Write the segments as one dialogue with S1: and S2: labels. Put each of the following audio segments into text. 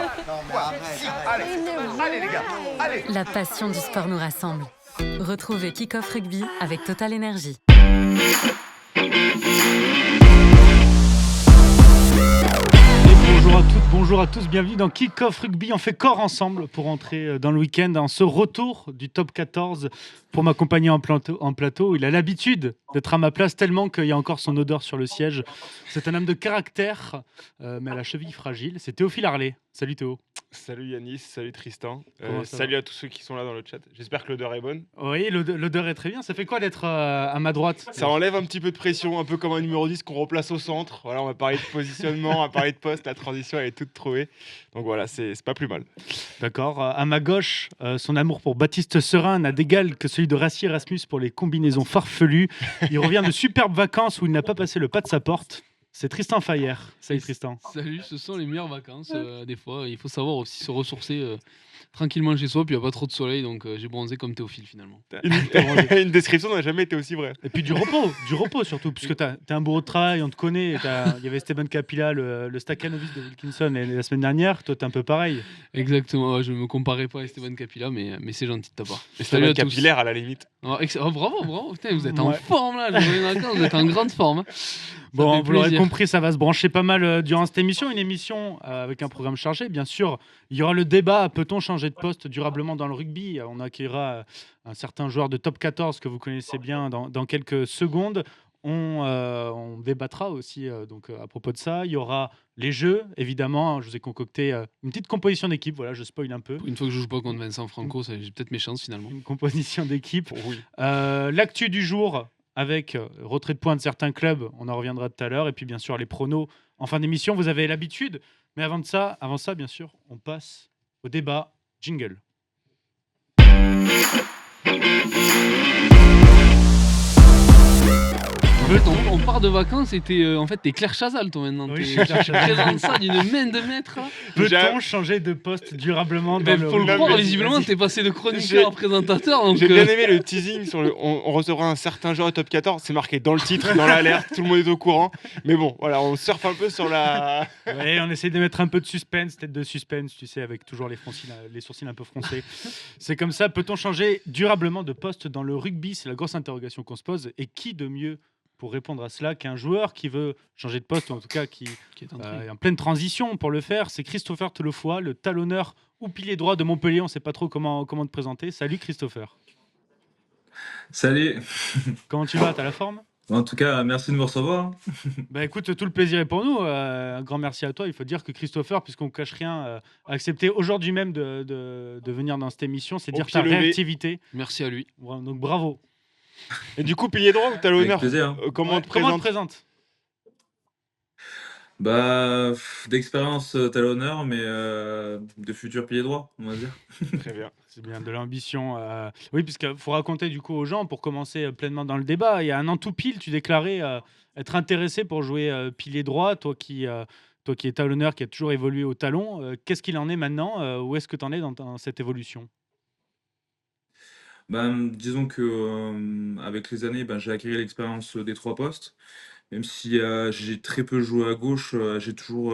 S1: Non, mais arrête.
S2: Allez les gars, allez.
S3: La passion du sport nous rassemble. Retrouvez Kick-Off Rugby avec Total Energy.
S4: Bonjour à toutes, bonjour à tous, bienvenue dans Kick-Off Rugby. On fait corps ensemble pour entrer dans le week-end en ce retour du top 14 pour m'accompagner en plateau. Il a l'habitude d'être à ma place tellement qu'il y a encore son odeur sur le siège. C'est un homme de caractère, mais à la cheville fragile. C'est Théophile Harley. Salut Théo.
S5: Salut Yanis, salut Tristan,
S4: Comment ça
S5: salut
S4: va
S5: à tous ceux qui sont là dans le chat. J'espère que l'odeur est bonne.
S4: Oui, l'odeur est très bien. Ça fait quoi d'être à ma droite?
S5: Ça enlève un petit peu de pression, un peu comme un numéro 10 qu'on replace au centre. Voilà, on va parler de positionnement, on va parler de poste, la transition elle est toute trouvée. Donc voilà, c'est pas plus mal.
S4: D'accord. À ma gauche, son amour pour Baptiste Serin n'a d'égal que celui de Rassi Erasmus pour les combinaisons farfelues. Il revient de superbes vacances où il n'a pas passé le pas de sa porte. C'est Tristan Fayère. Salut Tristan.
S6: Salut, ce sont les meilleures vacances. Des fois, il faut savoir aussi se ressourcer tranquillement chez soi. Puis il n'y a pas trop de soleil, donc j'ai bronzé comme Théophile finalement.
S5: Une description n'a jamais été aussi vraie.
S4: Et puis du repos surtout, puisque t'es un bourreau de travail, on te connaît. Il y avait Steven Capilla, le Stakanovic de Wilkinson la semaine dernière. Toi, t'es un peu pareil.
S6: Exactement, je ne me comparais pas à Esteban Capilla, mais c'est gentil de ta part.
S5: Salut capillaire à la limite.
S6: Bravo, putain, vous êtes en forme là, vous êtes en grande forme.
S4: Bon, vous l'aurez compris, ça va se brancher pas mal durant cette émission. Une émission avec un programme chargé. Bien sûr, il y aura le débat. Peut-on changer de poste durablement dans le rugby? On accueillera un certain joueur de top 14 que vous connaissez bien dans quelques secondes. On débattra aussi à propos de ça. Il y aura les jeux, évidemment. Je vous ai concocté une petite composition d'équipe. Voilà, je spoil un peu.
S6: Une fois que je joue pas contre Vincent Franco, j'ai peut-être mes chances finalement.
S4: Une composition d'équipe.
S5: Oui.
S4: L'actu du jour avec retrait de points de certains clubs. On en reviendra tout à l'heure. Et puis, bien sûr, les pronos en fin d'émission. Vous avez l'habitude. Mais avant ça, bien sûr, on passe au débat. Jingle.
S6: On part de vacances et t'es Claire Chazal toi maintenant.
S4: Oui,
S6: Tu présentes ça d'une main de maître.
S4: Peut-on changer de poste durablement dans le
S6: Faut le
S4: rugby?
S6: croire, visiblement t'es passé de chroniqueur à présentateur. Donc
S5: J'ai bien aimé le teasing sur on recevra un certain joueur de top 14. C'est marqué dans le titre, dans l'alerte, tout le monde est au courant. Mais bon, voilà, on surfe un peu sur la.
S4: Ouais, on essaie de mettre un peu de suspense, tête de suspense, tu sais, avec toujours les sourcils un peu froncés. C'est comme ça. Peut-on changer durablement de poste dans le rugby? C'est la grosse interrogation qu'on se pose. Et qui de mieux pour répondre à cela qu'un joueur qui veut changer de poste, ou en tout cas qui est en pleine transition pour le faire? C'est Christopher Telefoy, le talonneur ou pilier droit de Montpellier. On ne sait pas trop comment te présenter. Salut Christopher.
S7: Salut.
S4: Comment tu vas? T'as la forme?
S7: En tout cas, merci de me recevoir.
S4: Bah écoute, tout le plaisir est pour nous. Un grand merci à toi. Il faut dire que Christopher, puisqu'on ne cache rien, a accepté aujourd'hui même de venir dans cette émission. C'est dire ta réactivité.
S6: Merci à lui.
S4: Donc bravo.
S5: Et du coup, pilier droit ou talonneur?
S7: Avec plaisir.
S5: Comment on te
S4: Comment on
S5: présente?
S4: te présente?
S7: D'expérience talonneur, mais de futur pilier droit, on va dire.
S5: Très bien.
S4: C'est bien de l'ambition. Oui, puisqu'il faut raconter du coup aux gens pour commencer pleinement dans le débat. Il y a un an tout pile, tu déclarais être intéressé pour jouer pilier droit, toi qui es talonneur, qui a toujours évolué au talon. Qu'est-ce qu'il en est maintenant? Où est-ce que tu en es dans cette évolution?
S7: Disons que avec les années, j'ai acquis l'expérience des trois postes. Même si j'ai très peu joué à gauche, j'ai toujours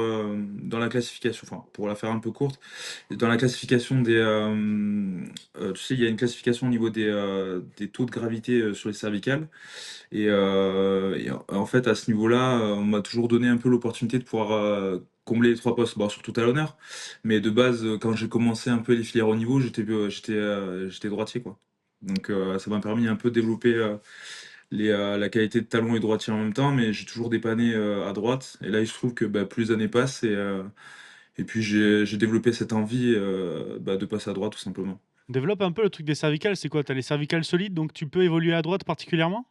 S7: dans la classification, enfin pour la faire un peu courte, dans la classification tu sais, il y a une classification au niveau des taux de gravité sur les cervicales. En fait, à ce niveau-là, on m'a toujours donné un peu l'opportunité de pouvoir combler les trois postes, bon, surtout talonneur. Mais de base, quand j'ai commencé un peu les filières au niveau, j'étais droitier, quoi. Donc ça m'a permis un peu de développer la qualité de talon et droitier en même temps, mais j'ai toujours dépanné à droite. Et là, il se trouve que plus les années passent et puis j'ai développé cette envie de passer à droite tout simplement.
S4: Développe un peu le truc des cervicales. C'est quoi? Tu as les cervicales solides, donc tu peux évoluer à droite particulièrement?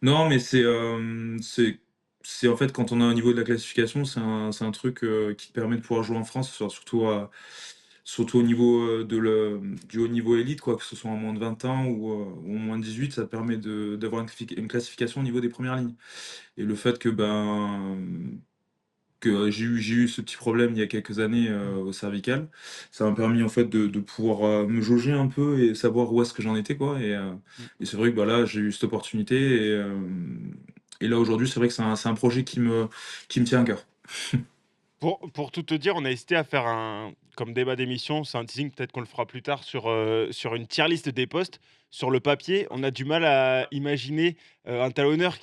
S7: Non, mais c'est en fait quand on est au niveau de la classification, c'est un truc qui te permet de pouvoir jouer en France, surtout au niveau du haut niveau élite, quoi, que ce soit en moins de 20 ans ou en moins de 18, ça te permet d'avoir une classification au niveau des premières lignes. Et le fait que j'ai eu ce petit problème il y a quelques années au cervical, ça m'a permis en fait de pouvoir me jauger un peu et savoir où est-ce que j'en étais, quoi. Et c'est vrai que là, j'ai eu cette opportunité et là aujourd'hui, c'est vrai que c'est un projet qui me tient à cœur.
S5: Pour tout te dire, on a hésité à faire comme débat d'émission, c'est un teasing, peut-être qu'on le fera plus tard, sur une tier list des postes. Sur le papier, on a du mal à imaginer un talonneur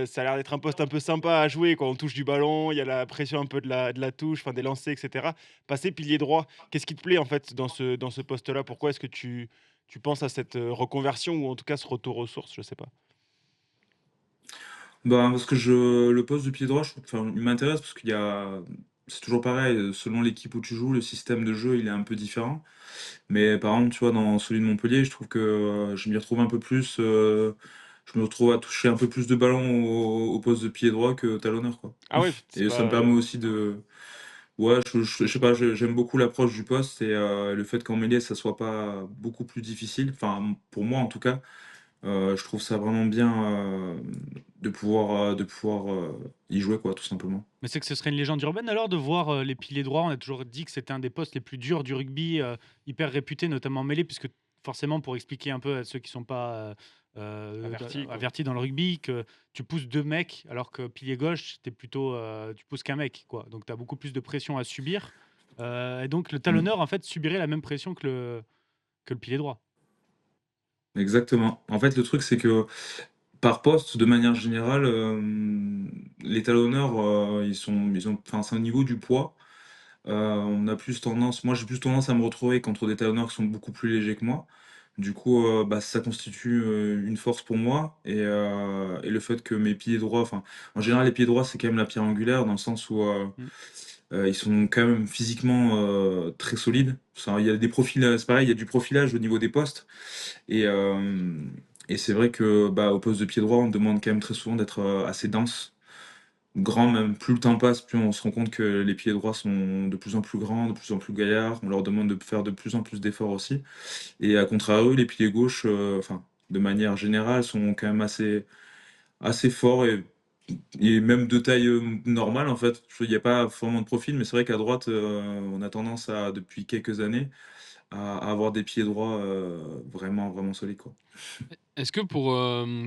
S5: ça a l'air d'être un poste un peu sympa à jouer. Quand on touche du ballon, il y a la pression un peu de la touche, enfin des lancers, etc. Passer pilier droit, qu'est-ce qui te plaît en fait dans ce poste-là? Pourquoi est-ce que tu penses à cette reconversion ou en tout cas ce retour aux sources? Je sais pas.
S7: Bah, parce que le poste de pied droit, enfin, il m'intéresse parce c'est toujours pareil, selon l'équipe où tu joues, le système de jeu, il est un peu différent. Mais par exemple, tu vois, dans celui de Montpellier, je trouve que je m'y retrouve un peu plus. Je me retrouve à toucher un peu plus de ballons au poste de pied droit que talonneur, quoi.
S5: Ah ouais, c'est
S7: Et ça me
S5: pas.
S7: permet aussi de. Ouais, je sais pas, j'aime beaucoup l'approche du poste et le fait qu'en mêlée, ça soit pas beaucoup plus difficile. Enfin, pour moi en tout cas. Je trouve ça vraiment bien de pouvoir y jouer, quoi, tout simplement.
S4: Mais c'est que ce serait une légende urbaine alors de voir les piliers droits. On a toujours dit que c'était un des postes les plus durs du rugby, hyper réputé, notamment en mêlée, puisque forcément, pour expliquer un peu à ceux qui sont pas
S5: Averti, quoi.
S4: avertis dans le rugby, que tu pousses deux mecs, alors que pilier gauche, tu pousses qu'un mec, quoi. Donc tu as beaucoup plus de pression à subir. Et donc le
S7: Mm.
S4: talonneur, en fait, subirait la même pression que le pilier droit.
S7: Exactement. En fait, le truc, c'est que par poste, de manière générale, les talonneurs, enfin, c'est au niveau du poids. On a plus tendance, moi j'ai plus tendance à me retrouver contre des talonneurs qui sont beaucoup plus légers que moi. Du coup, bah, ça constitue une force pour moi. Et le fait que mes pieds droits, enfin, en général, les pieds droits, c'est quand même la pierre angulaire, dans le sens où
S4: Mm.
S7: ils sont quand même physiquement très solides. Il y a des profils, c'est pareil, il y a du profilage au niveau des postes. Et, euh, et c'est vrai que bah, au poste de pied droit, on demande quand même très souvent d'être assez dense, grand même. Plus le temps passe, plus on se rend compte que les pieds droits sont de plus en plus grands, de plus en plus gaillards. On leur demande de faire de plus en plus d'efforts aussi. Et à contrario, les piliers gauches, enfin, de manière générale, sont quand même assez forts et même de taille normale en fait. Il n'y a pas vraiment de profil, mais c'est vrai qu'à droite, on a tendance depuis quelques années, à avoir des pieds droits vraiment, vraiment solides, quoi.
S6: Est-ce que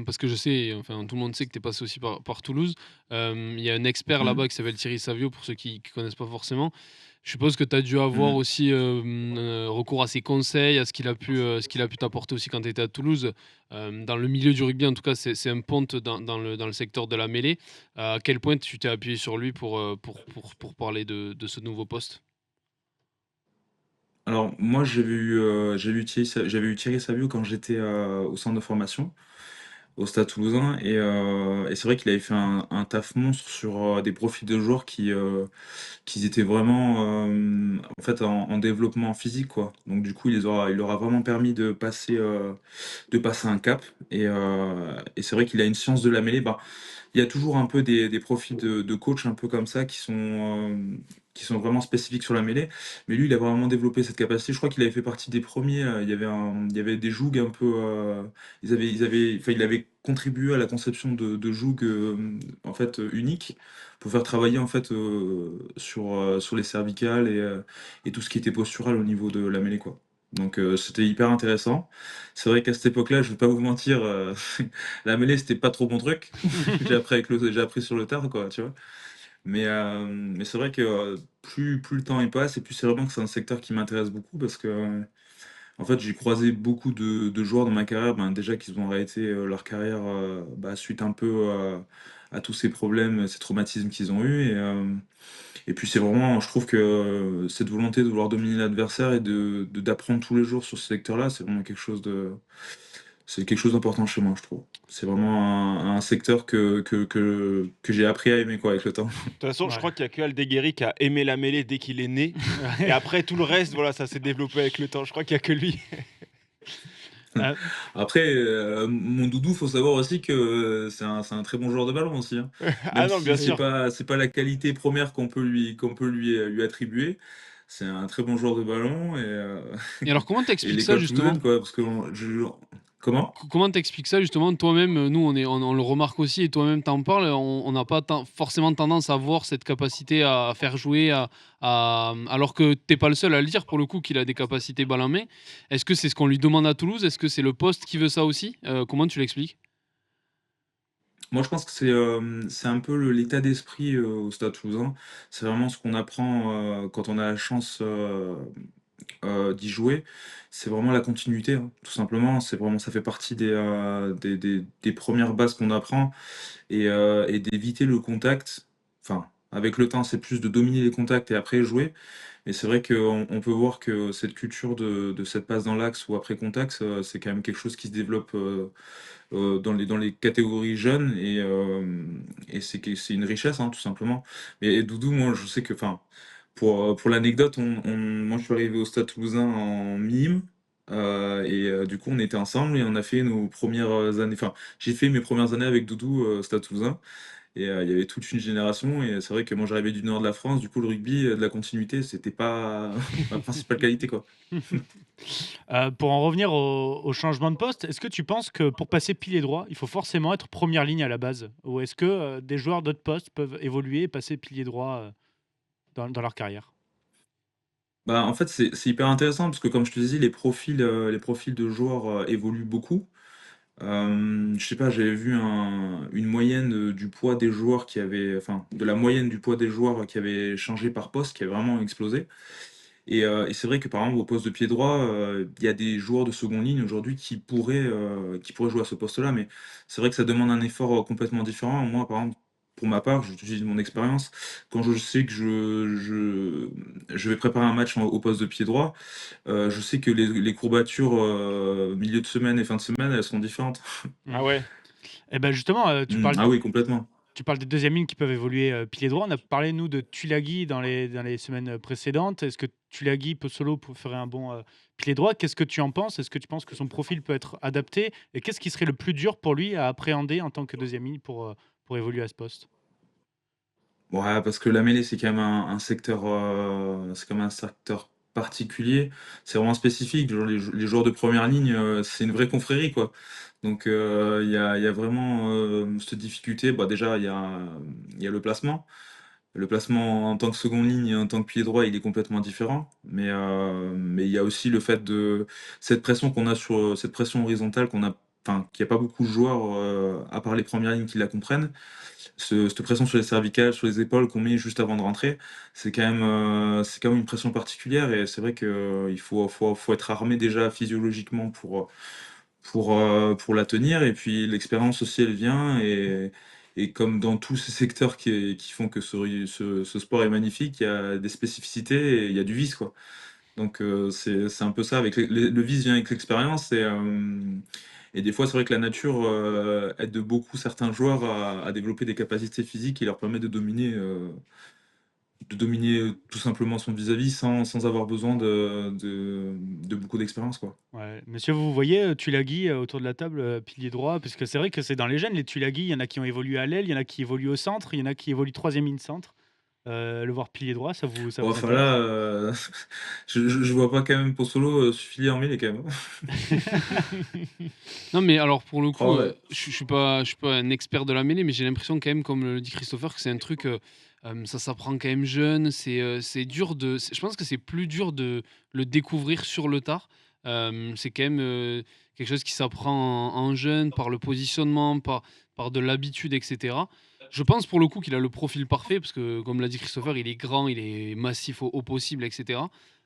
S6: parce que je sais, enfin tout le monde sait que tu es passé aussi par Toulouse, il y a un expert
S7: Mhm.
S6: là-bas qui s'appelle Thierry Savio, pour ceux qui connaissent pas forcément. Je suppose que tu as dû avoir
S7: Mhm.
S6: aussi recours à ses conseils, à ce qu'il a pu t'apporter aussi quand tu étais à Toulouse. Dans le milieu du rugby, en tout cas, c'est un ponte dans le secteur de la mêlée. À quel point tu t'es appuyé sur lui pour parler de ce nouveau poste?
S7: Alors moi j'avais eu Thierry Savio quand j'étais au centre de formation, au Stade Toulousain, et c'est vrai qu'il avait fait un taf monstre sur des profils de joueurs qui étaient vraiment en fait en développement physique, quoi. Donc du coup il leur a vraiment permis de passer un cap, et c'est vrai qu'il a une science de la mêlée. Bah, il y a toujours un peu des profils de coach un peu comme ça qui sont vraiment spécifiques sur la mêlée. Mais lui, il a vraiment développé cette capacité. Je crois qu'il avait fait partie des premiers. Il y avait des jougs un peu. Enfin, il avait contribué à la conception de jougs en fait uniques pour faire travailler en fait sur les cervicales et tout ce qui était postural au niveau de la mêlée, quoi. Donc c'était hyper intéressant. C'est vrai qu'à cette époque-là, je vais pas vous mentir, la mêlée c'était pas trop mon truc. J'ai appris sur le tard, quoi, tu vois. Mais c'est vrai que plus le temps y passe, et plus c'est vraiment que c'est un secteur qui m'intéresse beaucoup parce que en fait j'ai croisé beaucoup de joueurs dans ma carrière, ben, déjà qu'ils ont arrêté leur carrière bah, suite un peu à tous ces problèmes, ces traumatismes qu'ils ont eus. Et puis c'est vraiment, je trouve que cette volonté de vouloir dominer l'adversaire et d'apprendre tous les jours sur ce secteur-là, c'est quelque chose d'important chez moi, je trouve. C'est vraiment un secteur que j'ai appris à aimer, quoi, avec le temps.
S5: De toute façon, je
S4: Ouais.
S5: crois qu'il y a que Aldeguerri qui a aimé la mêlée dès qu'il est né. Et après, tout le reste, voilà, ça s'est développé avec le temps. Je crois qu'il y a que lui.
S4: Euh,
S7: Après, mon doudou, faut savoir aussi que c'est un très bon joueur de ballon aussi, hein.
S5: Ah
S7: Même
S5: non, bien
S7: si c'est
S5: sûr.
S7: pas c'est pas la qualité première qu'on peut lui attribuer, c'est un très bon joueur de ballon
S6: Et alors, comment
S7: et
S6: t'expliques ça
S7: l'école toulousaine,
S6: justement?
S7: quoi, parce que comment?
S6: Comment t'expliques ça justement? Toi-même, nous on le remarque aussi et toi-même t'en parles, on n'a pas forcément tendance à voir cette capacité à faire jouer, alors que t'es pas le seul à le dire pour le coup qu'il a des capacités balle en main. Est-ce que c'est ce qu'on lui demande à Toulouse? Est-ce que c'est le poste qui veut ça aussi? Comment tu l'expliques?
S7: Moi, je pense que c'est un peu l'état d'esprit au Stade Toulousain. C'est vraiment ce qu'on apprend quand on a la chance d'y jouer. C'est vraiment la continuité, hein, tout simplement. C'est vraiment, ça fait partie des premières bases qu'on apprend et d'éviter le contact. Enfin, avec le temps, c'est plus de dominer les contacts et après jouer. Et c'est vrai qu'on peut voir que cette culture de cette passe dans l'axe ou après contact, c'est quand même quelque chose qui se développe dans les catégories jeunes et c'est une richesse, hein, tout simplement. Mais Doudou, moi, je sais que, enfin, pour l'anecdote, moi, je suis arrivé au Stade Toulousain en minime. Du coup, on était ensemble et on a fait nos premières années. Enfin, j'ai fait mes premières années avec Doudou au Stade Toulousain. Il y avait toute une génération et c'est vrai que moi j'arrivais du nord de la France, du coup le rugby, de la continuité, c'était pas ma principale qualité, quoi.
S4: Pour en revenir au changement de poste, est-ce que tu penses que pour passer pilier droit, il faut forcément être première ligne à la base? Ou est-ce que, des joueurs d'autres postes peuvent évoluer et passer pilier droit, dans leur carrière?
S7: Bah, en fait, c'est hyper intéressant parce que comme je te disais, les profils de joueurs, évoluent beaucoup. Je sais pas, j'avais vu une moyenne, du poids des joueurs qui avaient enfin, de la moyenne du poids des joueurs qui avaient changé par poste, qui a vraiment explosé. Et c'est vrai que, par exemple, au poste de pied droit, il y a des joueurs de seconde ligne aujourd'hui qui pourraient jouer à ce poste-là, mais c'est vrai que ça demande un effort, complètement différent. Moi, par exemple, pour ma part, j'utilise mon expérience, quand je sais que je vais préparer un match au poste de pied droit, je sais que les courbatures, milieu de semaine et fin de semaine, elles seront différentes.
S4: Mmh.
S5: Ah ouais.
S4: Et ben justement,
S7: Ah oui, complètement.
S4: tu parles des deuxièmes lignes qui peuvent évoluer, pilier droit. On a parlé, nous, de Tulagi dans les semaines, précédentes. Est-ce que Tulagi, Pozzolo ferait un bon, pilier droit? Qu'est-ce que tu en penses? Est-ce que tu penses que son profil peut être adapté? Et qu'est-ce qui serait le plus dur pour lui à appréhender en tant que deuxième ligne pour évoluer à ce poste?
S7: Ouais, parce que la mêlée, c'est quand même un secteur, c'est quand même un secteur particulier. C'est vraiment spécifique. Genre les joueurs de première ligne, c'est une vraie confrérie, quoi. Donc, il y a vraiment cette difficulté. Bah, déjà, il y a le placement. Le placement en tant que seconde ligne et en tant que pied droit, il est complètement différent. Mais il y a aussi le fait de cette pression qu'on a sur cette pression horizontale qu'on a, enfin, qu'il n'y a pas beaucoup de joueurs, à part les premières lignes qui la comprennent. Cette pression sur les cervicales, sur les épaules qu'on met juste avant de rentrer, c'est quand même une pression particulière et c'est vrai qu'il faut être armé déjà physiologiquement pour la tenir et puis l'expérience aussi elle vient et comme dans tous ces secteurs qui font que ce sport est magnifique, il y a des spécificités et il y a du vice, quoi. Donc c'est un peu ça, avec le vice vient avec l'expérience et des fois c'est vrai que la nature aide beaucoup certains joueurs à développer des capacités physiques qui leur permettent de dominer tout simplement son vis-à-vis sans avoir besoin de beaucoup d'expérience, quoi.
S4: Ouais. Monsieur, vous voyez, Tulagi, autour de la table, pilier droit? Parce que c'est vrai que c'est dans les gènes, les Tulagi. Il y en a qui ont évolué à l'aile, il y en a qui évoluent au centre, il y en a qui évoluent troisième ligne centre. Le voir pilier droit, ça
S7: Bon,
S4: vous
S7: enfin
S4: intéresse?
S7: là, je vois pas quand même Pozzolo filer en mêlée quand même, hein.
S6: Non, mais alors pour le
S7: Ah
S6: coup,
S7: ouais.
S6: je suis pas un expert de la mêlée, mais j'ai l'impression quand même, comme le dit Christopher, que c'est un truc, ça s'apprend quand même jeune. C'est dur je pense que c'est plus dur de le découvrir sur le tard. C'est quand même quelque chose qui s'apprend en jeune, par le positionnement, par de l'habitude, etc. Je pense pour le coup qu'il a le profil parfait, parce que comme l'a dit Christopher, il est grand, il est massif au possible, etc.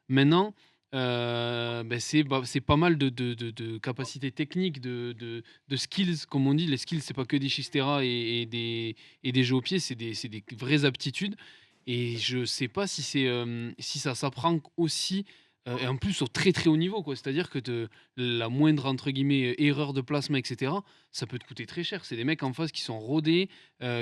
S6: Maintenant, c'est pas mal de capacités techniques, de skills, comme on dit. Les skills, c'est pas que des chisteras et des jeux au pied, c'est des vraies aptitudes. Et je sais pas si ça s'apprend aussi, et en plus au très très haut niveau, quoi. C'est-à-dire que la moindre, entre guillemets, erreur de placement, etc., ça peut te coûter très cher. C'est des mecs en face qui sont rodés,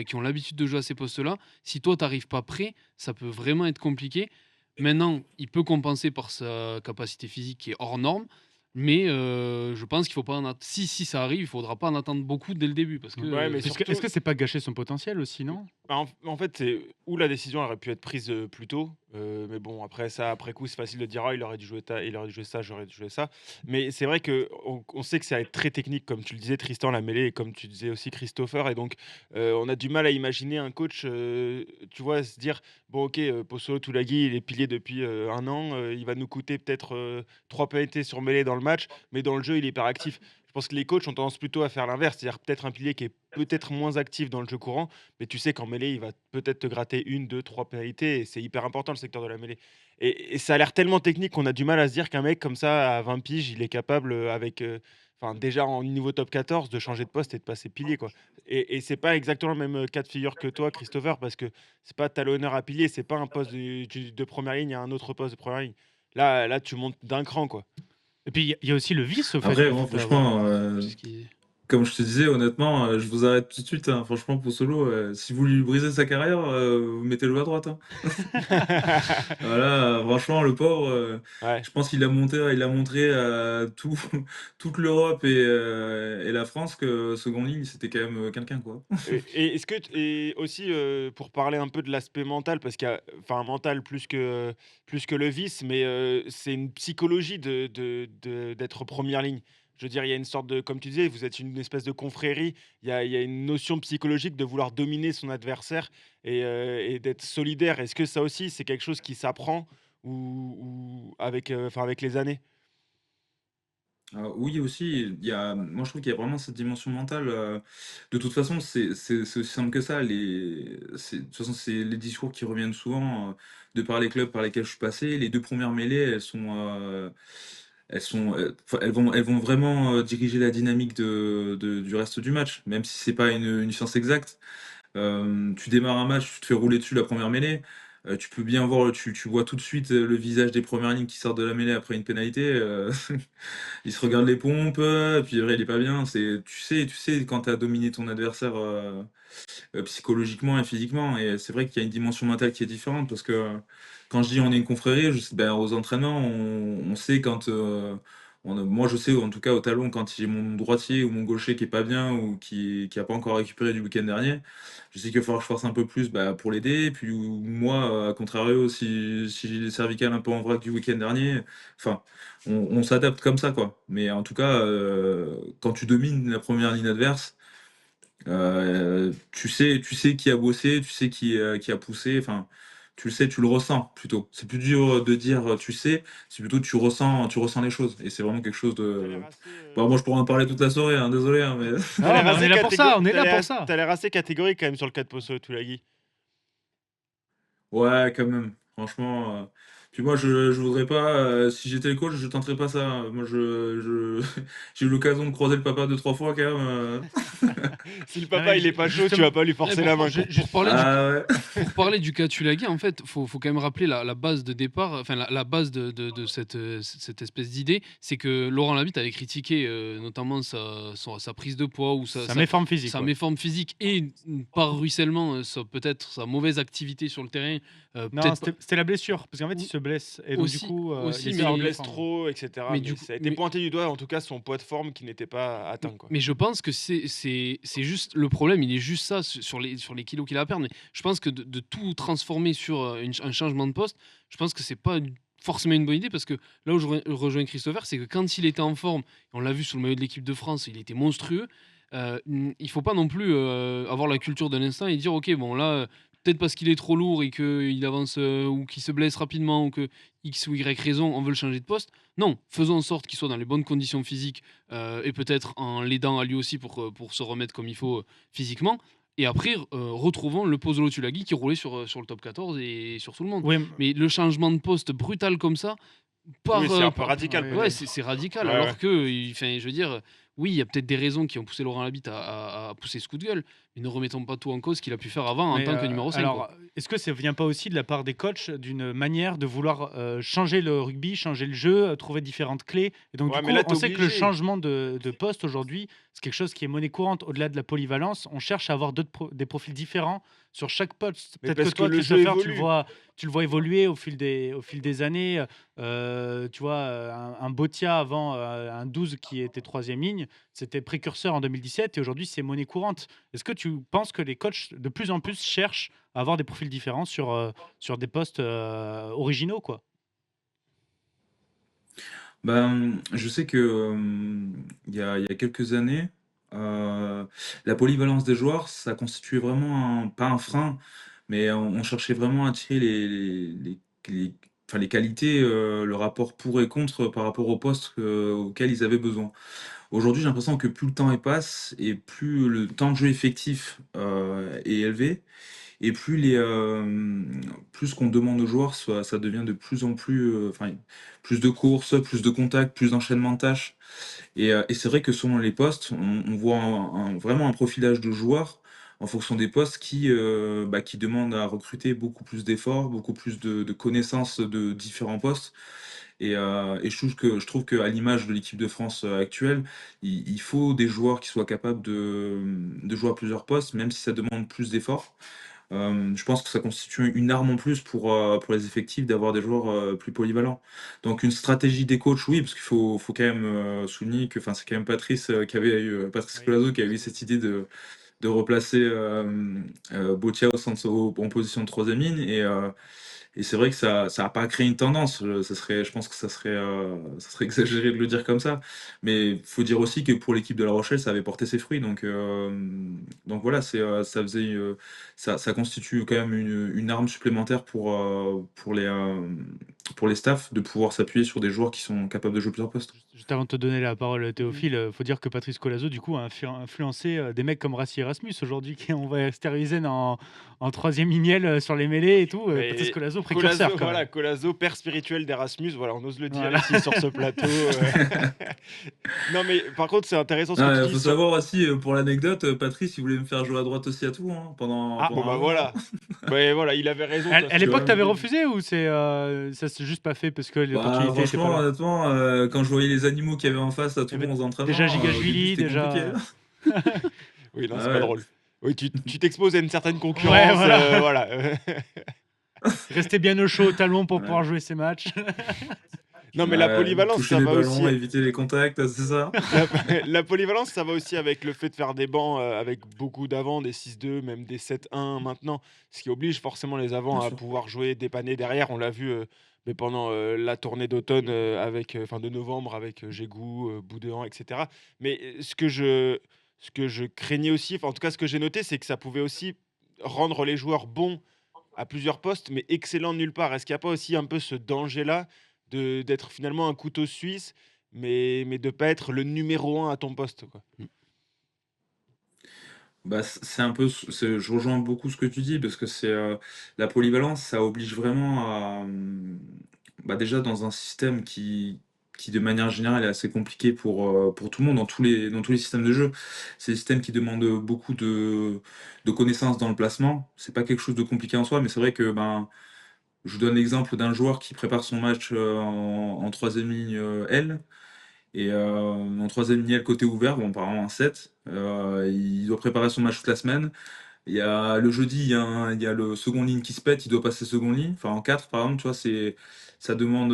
S6: qui ont l'habitude de jouer à ces postes-là. Si toi, t'arrives pas prêt, ça peut vraiment être compliqué. Maintenant, il peut compenser par sa capacité physique qui est hors norme, mais je pense qu'il faut pas si ça arrive, il faudra pas en attendre beaucoup dès le début parce que,
S5: Ouais, mais
S4: Est-ce
S5: surtout,
S4: que c'est pas gâcher son potentiel aussi, non?
S5: en fait, c'est où la décision aurait pu être prise plus tôt. Mais bon, après ça, après coup, c'est facile de dire, ah, il aurait dû jouer ça, j'aurais dû jouer ça. Mais c'est vrai que on sait que ça va être très technique, comme tu le disais, Tristan, la mêlée, et comme tu disais aussi, Christopher. Et donc, on a du mal à imaginer un coach, tu vois, se dire, bon, ok, Pozzolo Tulagi, il est pilier depuis 1 an, il va nous coûter peut-être 3 pénalités sur mêlée dans le match, mais dans le jeu, il est hyper actif. Je pense que les coachs ont tendance plutôt à faire l'inverse, c'est-à-dire peut-être un pilier qui est peut-être moins actif dans le jeu courant, mais tu sais qu'en mêlée, il va peut-être te gratter une, 2, 3 pénalités et c'est hyper important le secteur de la mêlée. Et ça a l'air tellement technique qu'on a du mal à se dire qu'un mec comme ça, à 20 piges, il est capable, enfin, déjà en niveau top 14, de changer de poste et de passer pilier, quoi. Et c'est pas exactement le même cas de figure que toi, Christopher, parce que c'est pas talonneur à pilier, c'est pas un poste de première ligne à un autre poste de première ligne. Là, tu montes d'un cran, quoi.
S4: Et puis il y a aussi le vice au fait
S7: Après,
S4: que
S7: moi,
S4: tu peux avoir.
S7: franchement,
S6: Ce qui-
S7: comme je te disais, honnêtement, je vous arrête tout de suite, hein. Franchement, pour Solo, si vous lui brisez sa carrière, vous mettez-le à droite, hein. Voilà, franchement, le pauvre,
S5: Ouais.
S7: je pense qu'il a montré à toute l'Europe et la France que seconde ligne, c'était quand même quelqu'un, quoi.
S5: Et est-ce que et aussi, pour parler un peu de l'aspect mental, parce qu'il y a enfin mental plus que le vice, mais c'est une psychologie d'être première ligne. Je veux dire, il y a une sorte de comme tu disais, vous êtes une espèce de confrérie. Il y a une notion psychologique de vouloir dominer son adversaire et d'être solidaire. Est-ce que ça aussi, c'est quelque chose qui s'apprend ou avec, enfin avec les années?
S7: Oui, aussi, moi je trouve qu'il y a vraiment cette dimension mentale. De toute façon, c'est aussi simple que ça. De toute façon, c'est les discours qui reviennent souvent de par les clubs par lesquels je suis passé. Les deux premières mêlées, enfin, elles vont vraiment diriger la dynamique du reste du match, même si c'est pas une science exacte. Tu démarres un match, tu te fais rouler dessus la première mêlée. Tu peux bien voir, tu vois tout de suite le visage des premières lignes qui sortent de la mêlée après une pénalité. Il se regarde les pompes, puis après il est pas bien. Tu sais quand tu as dominé ton adversaire psychologiquement et physiquement. Et c'est vrai qu'il y a une dimension mentale qui est différente parce que quand je dis on est une confrérie, ben, aux entraînements, on sait quand. Moi, je sais, en tout cas, au talon, quand j'ai mon droitier ou mon gaucher qui est pas bien ou qui a pas encore récupéré du week-end dernier, je sais qu'il va falloir que je force un peu plus bah, pour l'aider. Puis moi, à contrario, si j'ai les cervicales un peu en vrac du week-end dernier, enfin, on s'adapte comme ça, quoi. Mais en tout cas, quand tu domines la première ligne adverse, tu sais qui a bossé, tu sais qui a poussé, enfin, tu le sais, tu le ressens plutôt. C'est plus dur de dire tu sais, c'est plutôt tu ressens les choses. Et c'est vraiment quelque chose
S5: Tu
S7: de.
S5: l'air assez,
S7: Bon, moi, je pourrais en parler toute la soirée, hein, désolé, hein, mais.
S4: Non, mais on est là pour ça, on est là pour ça.
S5: Tu l'air assez catégorique quand même sur le cas de Posso, Tulagi.
S7: Ouais, quand même. Franchement. Puis moi, je voudrais pas. Si j'étais le coach, je tenterais pas ça. Moi, j'ai eu l'occasion de croiser le papa deux, trois fois quand même.
S5: Si le papa il est pas chaud, tu vas pas lui forcer la main. quoi.
S6: Pour parler
S7: Ah ouais.
S6: Pour parler du cas Tulagi, en fait, faut quand même rappeler la base de départ, enfin la base de cette espèce d'idée, c'est que Laurent Labitte avait critiqué notamment sa prise de poids ou
S4: Ça méforme physique.
S6: sa
S4: ouais.
S6: méforme physique et par ruissellement, peut-être sa mauvaise activité sur le terrain.
S4: Non,
S6: peut-être
S4: c'était la blessure, parce qu'en fait, il se blesse. Et donc,
S6: Aussi-
S4: du coup,
S6: aussi,
S4: il
S5: Il
S4: essaie
S5: se
S4: de
S5: blesse
S4: défendre.
S5: trop, etc.
S6: Mais
S5: Mais,
S6: du coup-
S5: ça a été
S6: mais-
S5: pointé du doigt, en tout cas, son poids de forme qui n'était pas atteint. Quoi.
S6: Mais je pense que c'est juste le problème, il est juste ça sur les kilos qu'il a à perdre. Mais je pense que de tout transformer sur un changement de poste, je pense que c'est pas forcément une bonne idée parce que là où je rejoins Christopher, c'est que quand il était en forme, on l'a vu sur le maillot de l'équipe de France, il était monstrueux. Il faut pas non plus avoir la culture de l'instant et dire ok bon là peut-être parce qu'il est trop lourd et qu'il avance ou qu'il se blesse rapidement ou que X ou Y raison on veut le changer de poste. Non, faisons en sorte qu'il soit dans les bonnes conditions physiques et peut-être en l'aidant à lui aussi pour se remettre comme il faut physiquement. Et après, retrouvons le Pozzolo Tulagi qui roulait sur le top 14 et sur tout le monde.
S4: Oui,
S6: Mais le changement de poste brutal comme ça, par,
S5: Oui, c'est un peu
S6: par-
S5: radical.
S4: ouais,
S5: peut-être.
S6: ouais, c'est radical.
S5: Ouais,
S6: Alors
S5: ouais.
S6: que, enfin, je veux dire, oui, il y a peut-être des raisons qui ont poussé Laurent Labitte à pousser ce coup de gueule, mais ne remettons pas tout en cause qu'il a pu faire avant en
S4: mais,
S6: tant que numéro 5.
S4: alors, est-ce que ça vient pas aussi de la part des coachs d'une manière de vouloir changer le rugby, changer le jeu, trouver différentes clés? Et donc,
S5: Ouais,
S4: du
S5: mais
S4: coup,
S5: là, t'es
S4: on sait que le
S5: obligé.
S4: changement de poste aujourd'hui, c'est quelque chose qui est monnaie courante au-delà de la polyvalence. On cherche à avoir des profils différents sur chaque poste.
S5: Mais
S4: Peut-être que
S5: parce que
S4: toi,
S5: le jeu
S4: Christopher,
S5: évolue.
S4: tu le vois évoluer au fil des années. Tu vois, un Botia avant, un 12 qui était troisième ligne, c'était précurseur en 2017 et aujourd'hui, c'est monnaie courante. Est-ce que tu penses que les coachs, de plus en plus, cherchent à avoir des profils différents sur des postes originaux, quoi?
S7: Ben, je sais que il y a quelques années, la polyvalence des joueurs, ça constituait vraiment pas un frein, mais on cherchait vraiment à tirer enfin, les qualités, le rapport pour et contre par rapport au poste auquel ils avaient besoin. Aujourd'hui, j'ai l'impression que plus le temps passe et plus le temps de jeu effectif est élevé et plus ce qu'on demande aux joueurs, ça devient de plus en plus, enfin, plus de courses, plus de contacts, plus d'enchaînement de tâches. Et c'est vrai que selon les postes, on voit vraiment un profilage de joueurs en fonction des postes qui demandent à recruter beaucoup plus d'efforts, beaucoup plus de connaissances de différents postes. Et je trouve qu'à l'image de l'équipe de France actuelle, il faut des joueurs qui soient capables de jouer à plusieurs postes, même si ça demande plus d'efforts. Je pense que ça constitue une arme en plus pour les effectifs d'avoir des joueurs plus polyvalents. Donc une stratégie des coachs, oui, parce qu'il faut quand même souligner que c'est quand même Patrice
S5: Oui,
S7: Colazo qui a
S5: bien
S7: eu
S5: sûr.
S7: cette idée de replacer Botia en position de troisième ligne. Et c'est vrai que ça a pas créé une tendance. Je pense que ça serait exagéré de le dire comme ça. Mais il faut dire aussi que pour l'équipe de La Rochelle, ça avait porté ses fruits. Donc voilà, ça constitue quand même une arme supplémentaire pour les staffs de pouvoir s'appuyer sur des joueurs qui sont capables de jouer plusieurs postes.
S4: Juste avant de te donner la parole,
S5: Mhm.
S4: Théophile, faut dire que Patrice Colazo, du coup, a influencé des mecs comme Rassi Erasmus aujourd'hui, qui on va stérilisé en troisième lignel sur les mêlées et tout. Patrice
S5: Mais
S4: Colazo,
S5: Colazo,
S4: précurseur quand même.
S5: voilà, Colazo, père spirituel d'Erasmus, voilà, on ose le dire
S4: Voilà.
S5: ici sur ce plateau. Non, mais par contre, c'est intéressant ce que tu
S7: Il
S5: dis
S7: faut
S5: sur.
S7: savoir aussi, pour l'anecdote, Patrice, il voulait me faire jouer à droite aussi à tout, hein, pendant,
S4: Ah,
S5: Bon,
S7: pendant
S5: bah
S7: un moment,
S5: voilà. Ben voilà, il avait raison de toute
S4: à
S5: façon
S7: tu
S4: l'époque,
S7: vois.
S5: depuis le
S4: t'avais
S5: début.
S4: refusé ou ça s'est juste pas fait parce que
S7: Bah,
S4: l'opportunité était pas
S7: franchement,
S4: là?
S7: honnêtement, quand je voyais les animaux qu'il y avait en face à
S4: Il y avait
S7: Toulon aux
S4: déjà
S7: entraînements, au début,
S4: Gigashvili,
S7: c'était compliqué.
S4: déjà.
S5: Oui, non,
S7: Ah
S5: c'est pas
S7: ouais.
S5: drôle. Oui, tu t'exposes à une certaine
S4: Ouais,
S5: concurrence,
S4: voilà.
S5: voilà.
S4: Rester bien au chaud au talon pour
S7: Ouais.
S4: pouvoir jouer ses matchs.
S5: Non, mais la
S7: Ouais,
S5: polyvalence,
S7: toucher
S5: ça
S7: les
S5: va aussi.
S7: ballons, éviter les contacts, c'est ça?
S5: La, la polyvalence, ça va aussi avec le fait de faire des bancs avec beaucoup d'avants, des 6-2, même des 7-1 maintenant, ce qui oblige forcément les avants
S7: Bien
S5: à
S7: sûr.
S5: pouvoir jouer, dépanner derrière. On l'a vu mais pendant la tournée d'automne enfin de novembre avec Gégou, Boudéan, etc. Mais ce que je craignais aussi, enfin en tout cas ce que j'ai noté, c'est que ça pouvait aussi rendre les joueurs bons à plusieurs postes, mais excellents nulle part. Est-ce qu'il n'y a pas aussi un peu ce danger-là d'être finalement un couteau suisse mais de pas être le numéro un à ton poste, quoi.
S7: Bah, c'est un peu, je rejoins beaucoup ce que tu dis parce que la polyvalence, ça oblige vraiment bah, déjà dans un système qui de manière générale est assez compliqué pour tout le monde dans tous les systèmes de jeu. C'est des systèmes qui demandent beaucoup de connaissances dans le placement. C'est pas quelque chose de compliqué en soi, mais c'est vrai que ben, je vous donne l'exemple d'un joueur qui prépare son match en troisième ligne L. Et en troisième ligne, côté ouvert, bon, apparemment un 7. Il doit préparer son match toute la semaine. Le jeudi, il y a le second ligne qui se pète, il doit passer second ligne. Enfin, en 4 par exemple, tu vois, ça demande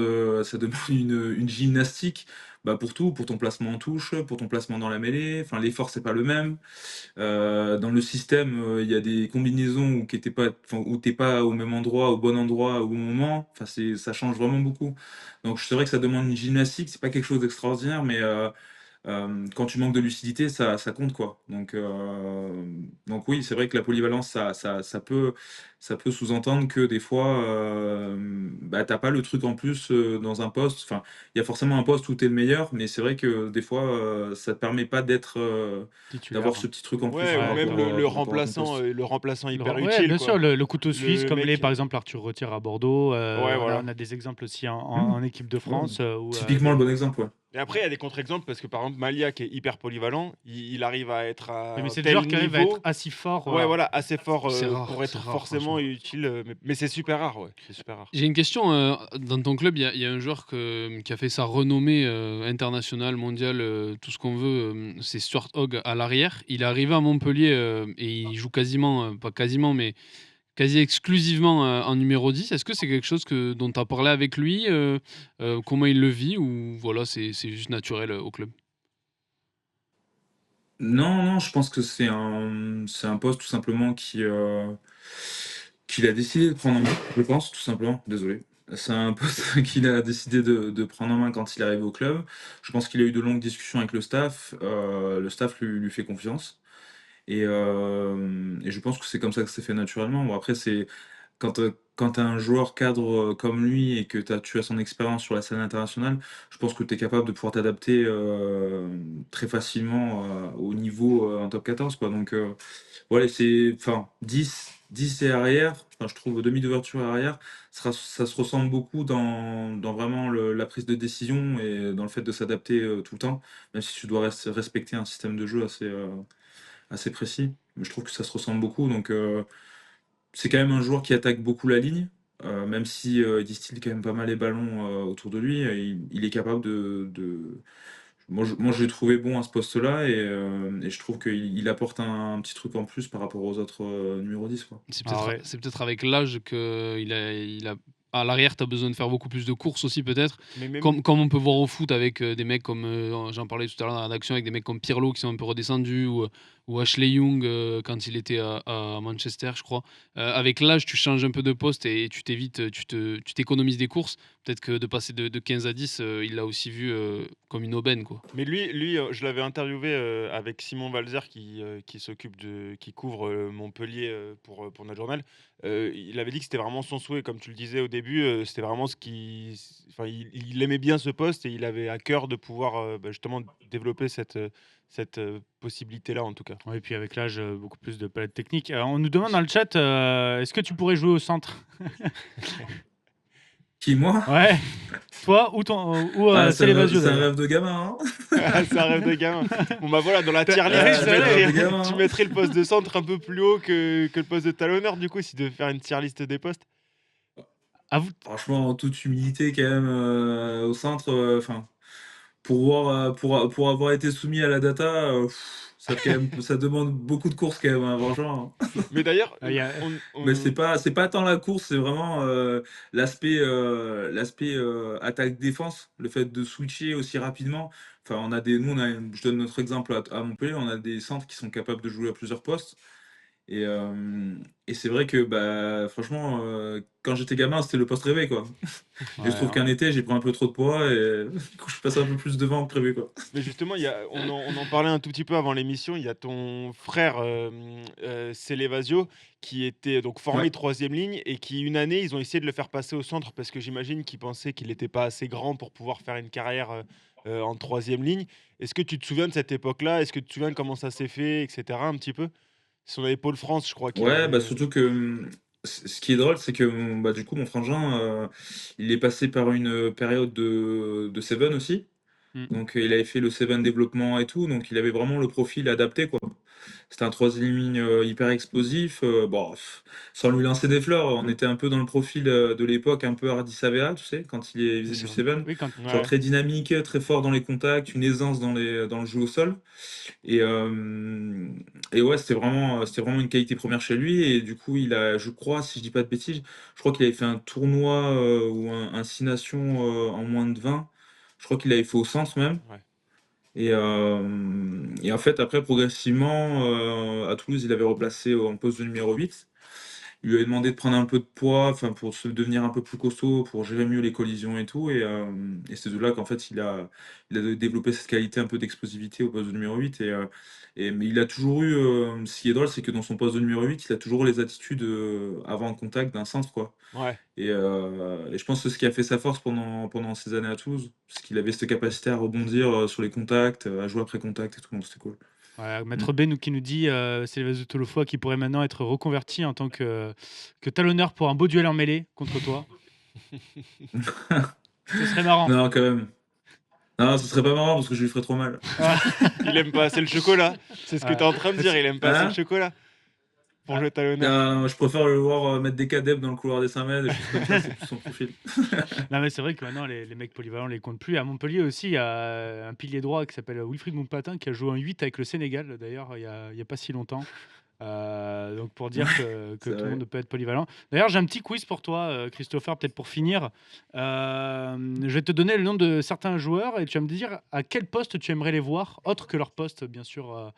S7: une gymnastique bah, pour tout, pour ton placement en touche, pour ton placement dans la mêlée. Enfin, l'effort, c'est pas le même. Dans le système, il y a des combinaisons où t'es pas au même endroit, au bon endroit, au bon moment. Enfin, ça change vraiment beaucoup. Donc, c'est vrai que ça demande une gymnastique. C'est pas quelque chose d'extraordinaire, mais quand tu manques de lucidité, ça compte quoi. Donc oui, c'est vrai que la polyvalence, ça peut sous-entendre que des fois, bah, t'as pas le truc en plus dans un poste. Enfin, il y a forcément un poste où tu es le meilleur, mais c'est vrai que des fois, ça te permet pas d'avoir
S4: Titulaire.
S7: ce petit truc en plus
S5: Ouais,
S7: par
S5: ou
S4: Ouais,
S5: même
S7: rapport,
S4: clairement.
S5: le
S7: par rapport à ton
S5: remplaçant,
S7: poste.
S5: hyper
S4: Ouais,
S5: utile,
S4: bien sûr,
S5: quoi.
S4: le couteau suisse,
S5: Le
S4: comme l'est
S5: mec,
S4: par exemple Arthur Retière à Bordeaux.
S5: ouais,
S4: Là,
S5: voilà.
S4: on a des exemples aussi
S7: Hmm.
S4: en équipe de
S7: Ouais.
S4: France où
S7: Typiquement le bon exemple, ouais.
S5: Et après, il y a des contre-exemples parce que, par exemple, Malia, qui est hyper polyvalent, il arrive à être
S4: mais
S5: à un
S4: c'est le
S5: tel
S4: joueur qui arrive à être
S5: niveau,
S4: assez fort.
S5: ouais,
S4: Voilà.
S5: voilà, assez fort pour
S6: C'est
S5: être
S6: rare,
S5: forcément
S6: franchement.
S5: utile, mais c'est super rare, ouais, c'est super rare.
S6: J'ai une question. Dans ton club, il y a un joueur qui a fait sa renommée internationale, mondiale, tout ce qu'on veut. C'est Stuart Hogg à l'arrière. Il est arrivé à Montpellier et il joue quasiment, pas quasiment, mais quasi exclusivement en numéro 10. Est-ce que c'est quelque chose dont tu as parlé avec lui comment il le vit ou voilà, c'est juste naturel au club?
S7: Non, non, je pense que c'est un poste tout simplement qu'il a décidé de prendre en main, je pense, tout simplement. Désolé. C'est un poste qu'il a décidé de prendre en main quand il arrive au club. Je pense qu'il a eu de longues discussions avec le staff. Le staff lui fait confiance. Et je pense que c'est comme ça que c'est fait naturellement. Bon, après, quand tu as un joueur cadre comme lui et que tu as son expérience sur la scène internationale, je pense que tu es capable de pouvoir t'adapter très facilement au niveau en top 14, quoi. Donc, voilà, enfin, 10 et arrière, enfin, je trouve demi d'ouverture et arrière, ça se ressemble beaucoup dans vraiment la prise de décision et dans le fait de s'adapter tout le temps, même si tu dois respecter un système de jeu assez précis. Mais je trouve que ça se ressemble beaucoup. Donc, c'est quand même un joueur qui attaque beaucoup la ligne, même si il distille quand même pas mal les ballons autour de lui. Il est capable moi, je l'ai trouvé bon à ce poste-là et je trouve qu'il apporte un petit truc en plus par rapport aux autres numéro 10, quoi.
S6: C'est
S4: Ah
S6: peut-être
S4: ouais.
S6: c'est peut-être avec l'âge qu'il a à l'arrière, tu as besoin de faire beaucoup plus de courses aussi peut-être.
S5: Mais même,
S6: Comme on peut voir au foot avec des mecs comme, j'en parlais tout à l'heure dans la rédaction, avec des mecs comme Pirlo qui sont un peu redescendus ou Ashley Young quand il était à Manchester, je crois. Avec l'âge, tu changes un peu de poste et tu t'évites, tu t'économises des courses. Peut-être que de passer de 15 à 10, il l'a aussi vu comme une aubaine, quoi.
S5: mais lui, je l'avais interviewé avec Simon Valzer qui couvre Montpellier pour notre journal. Il avait dit que c'était vraiment son souhait, comme tu le disais au début, c'était vraiment enfin, il aimait bien ce poste et il avait à cœur de pouvoir justement développer cette possibilité-là en tout cas.
S4: Ouais, et puis avec l'âge, beaucoup plus de palette technique. On nous demande dans le chat, est-ce que tu pourrais jouer au centre?
S7: Qui, moi?
S4: Ouais, toi ou
S7: Ah,
S4: Célébazio
S7: c'est un
S4: d'ailleurs.
S7: rêve de gamin, hein.
S5: C'est un rêve de gamin. Bon bah voilà, dans la tier list,
S7: Ah,
S5: tu
S7: c'est un rêve de
S5: mettrais,
S7: gamin,
S5: tu
S7: hein.
S5: mettrais le poste de centre un peu plus haut que le poste de talonneur du coup, si tu devais faire une tier list des postes.
S4: À vous.
S7: Franchement, en toute humilité, quand même, au centre, enfin, pour avoir été soumis à la data, ça demande beaucoup de courses quand même, hein, franchement, hein.
S5: Mais d'ailleurs,
S4: Il y a
S7: Mais c'est pas tant la course, c'est vraiment l'aspect attaque-défense, le fait de switcher aussi rapidement. Enfin, je donne notre exemple à Montpellier, on a des centres qui sont capables de jouer à plusieurs postes. Et c'est vrai que bah, franchement, quand j'étais gamin, c'était le poste rêvé, quoi. Et je trouve
S4: ouais,
S7: qu'un été, j'ai pris un peu trop de poids et du coup, je suis passé un peu plus devant que prévu, quoi.
S5: Mais justement, on en parlait un tout petit peu avant l'émission. Il y a ton frère Célébazio qui était donc formé
S7: Ouais.
S5: troisième ligne et qui, une année, ils ont essayé de le faire passer au centre parce que j'imagine qu'ils pensaient qu'il n'était pas assez grand pour pouvoir faire une carrière en troisième ligne. Est-ce que tu te souviens de cette époque-là? Est-ce que tu te souviens comment ça s'est fait, etc. un petit peu? Son avait Pôle France, je crois qu'il
S7: Ouais, bah
S5: avait.
S7: surtout que ce qui est drôle, c'est que bah, du coup, mon frangin, il est passé par une période de Seven aussi.
S4: Mmh.
S7: Donc, il avait fait le Seven développement et tout. Donc, il avait vraiment le profil adapté, quoi. C'était un troisième ligne hyper explosif. Bon, sans lui lancer des fleurs, on était un peu dans le profil de l'époque, un peu Hardy Savea, tu sais, quand il faisait du Seven.
S4: Oui, quand
S7: Genre
S5: Ouais.
S7: très dynamique, très fort dans les contacts, une aisance dans le jeu au sol. Et, ouais, c'était vraiment une qualité première chez lui. Et du coup, je crois, si je dis pas de bêtises, je crois qu'il avait fait un tournoi ou un 6 nations en moins de 20. Je crois qu'il avait fait au centre même.
S5: Ouais.
S7: Et en fait, après, progressivement, à Toulouse, il avait replacé en poste de numéro 8. Il lui avait demandé de prendre un peu de poids, enfin, pour se devenir un peu plus costaud, pour gérer mieux les collisions et tout. Et c'est de là qu'en fait, il a développé cette qualité un peu d'explosivité au poste de numéro 8. Mais il a toujours eu, ce qui est drôle, c'est que dans son poste de numéro 8, il a toujours les attitudes avant le contact d'un centre, quoi.
S5: Ouais.
S7: Et je pense que c'est ce qui a fait sa force pendant ces années à Toulouse, parce qu'il avait cette capacité à rebondir sur les contacts, à jouer après contact et tout, donc c'était cool.
S4: ouais,
S7: Mm.
S4: Maître B qui nous dit Célébazio Tolofoa qui pourrait maintenant être reconverti en tant que talonneur pour un beau duel en mêlée contre toi. Ce serait marrant.
S7: Non, quand même. Non, ce serait pas marrant parce que je lui ferais trop mal.
S5: Il aime pas assez le chocolat. C'est ce que
S4: Ouais.
S5: tu es en train de dire. Il aime pas assez
S7: Hein?
S5: le chocolat pour jouer talonneur.
S7: Non, je préfère le voir mettre des cadets dans le couloir des 5 mètres, des choses comme ça, c'est plus son profil.
S4: Non, mais c'est vrai que maintenant, les mecs polyvalents, on les compte plus. À Montpellier aussi, il y a un pilier droit qui s'appelle Wilfried Montpatin qui a joué en 8 avec le Sénégal, d'ailleurs, il y a pas si longtemps. Donc, pour dire que
S7: C'est
S4: tout le
S7: vrai.
S4: monde peut être polyvalent. D'ailleurs, j'ai un petit quiz pour toi, Christopher, peut-être pour finir. Je vais te donner le nom de certains joueurs et tu vas me dire à quel poste tu aimerais les voir, autre que leur poste, bien sûr,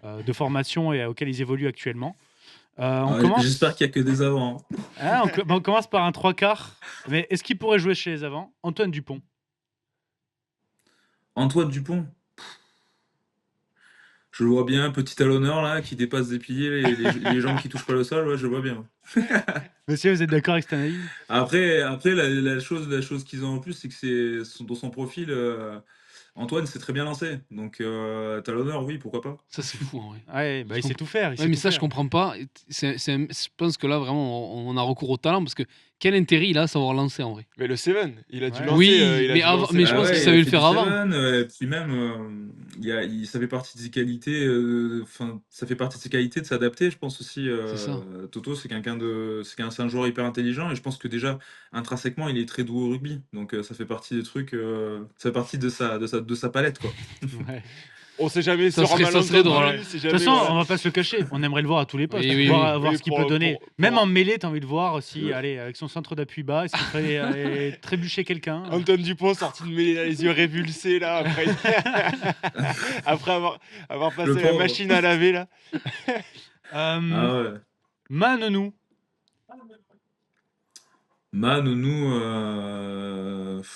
S4: de formation et auquel ils évoluent actuellement. On commence.
S7: J'espère qu'il n'y a que des avants, hein.
S4: On commence par un 3/4. Mais est-ce qu'il pourrait jouer chez les avants? Antoine Dupont.
S7: Antoine Dupont, je le vois bien, petit talonneur là, qui dépasse des piliers, les jambes qui touchent pas le sol, ouais, je le vois bien.
S4: Monsieur, vous êtes d'accord avec cette analyse?
S7: Après la chose qu'ils ont en plus, c'est que dans son profil, Antoine s'est très bien lancé. Donc, talonneur, oui, pourquoi pas.
S6: Ça, c'est fou en vrai.
S4: Ouais, bah, il sait tout faire.
S6: Ouais, mais ça, je comprends pas. Je pense que là, vraiment, on a recours au talent parce que quel intérêt il a à savoir lancer en vrai.
S5: Mais le Seven, il a dû
S4: Ouais.
S5: lancer.
S6: Oui,
S5: il a
S6: mais
S5: dû
S6: avant-
S5: lancer
S6: mais
S5: la-
S6: je pense qu'il
S7: il
S6: savait
S7: a
S6: le
S7: fait
S6: faire
S7: du
S6: avant.
S7: Seven, puis même, ça fait partie de ses qualités, ça fait partie de ses qualités de s'adapter, je pense aussi.
S6: C'est ça.
S7: Toto, c'est un joueur hyper intelligent et je pense que déjà, intrinsèquement, il est très doué au rugby. Donc, ça fait partie des trucs, ça fait partie de sa palette, quoi.
S4: Ouais.
S5: On sait jamais
S6: Ça
S5: sur un
S6: serait- ça serait
S5: malentendu,
S6: drôle.
S5: si
S4: De
S5: jamais,
S4: toute façon,
S5: voilà.
S4: on va pas se le cacher. On aimerait le voir à tous les postes.
S6: Oui, oui,
S4: voir
S6: oui.
S4: ce qu'il peut donner. Même en mêlée, t'as envie de voir si, allez, avec son centre d'appui bas, est-ce qu'il ferait trébucher quelqu'un.
S5: Antoine Dupont sorti de mêlée, les yeux révulsés là après, après avoir passé
S7: Le
S5: la
S7: pauvre.
S5: machine à laver là.
S7: Ah ouais.
S4: Manonou.
S7: Manonou,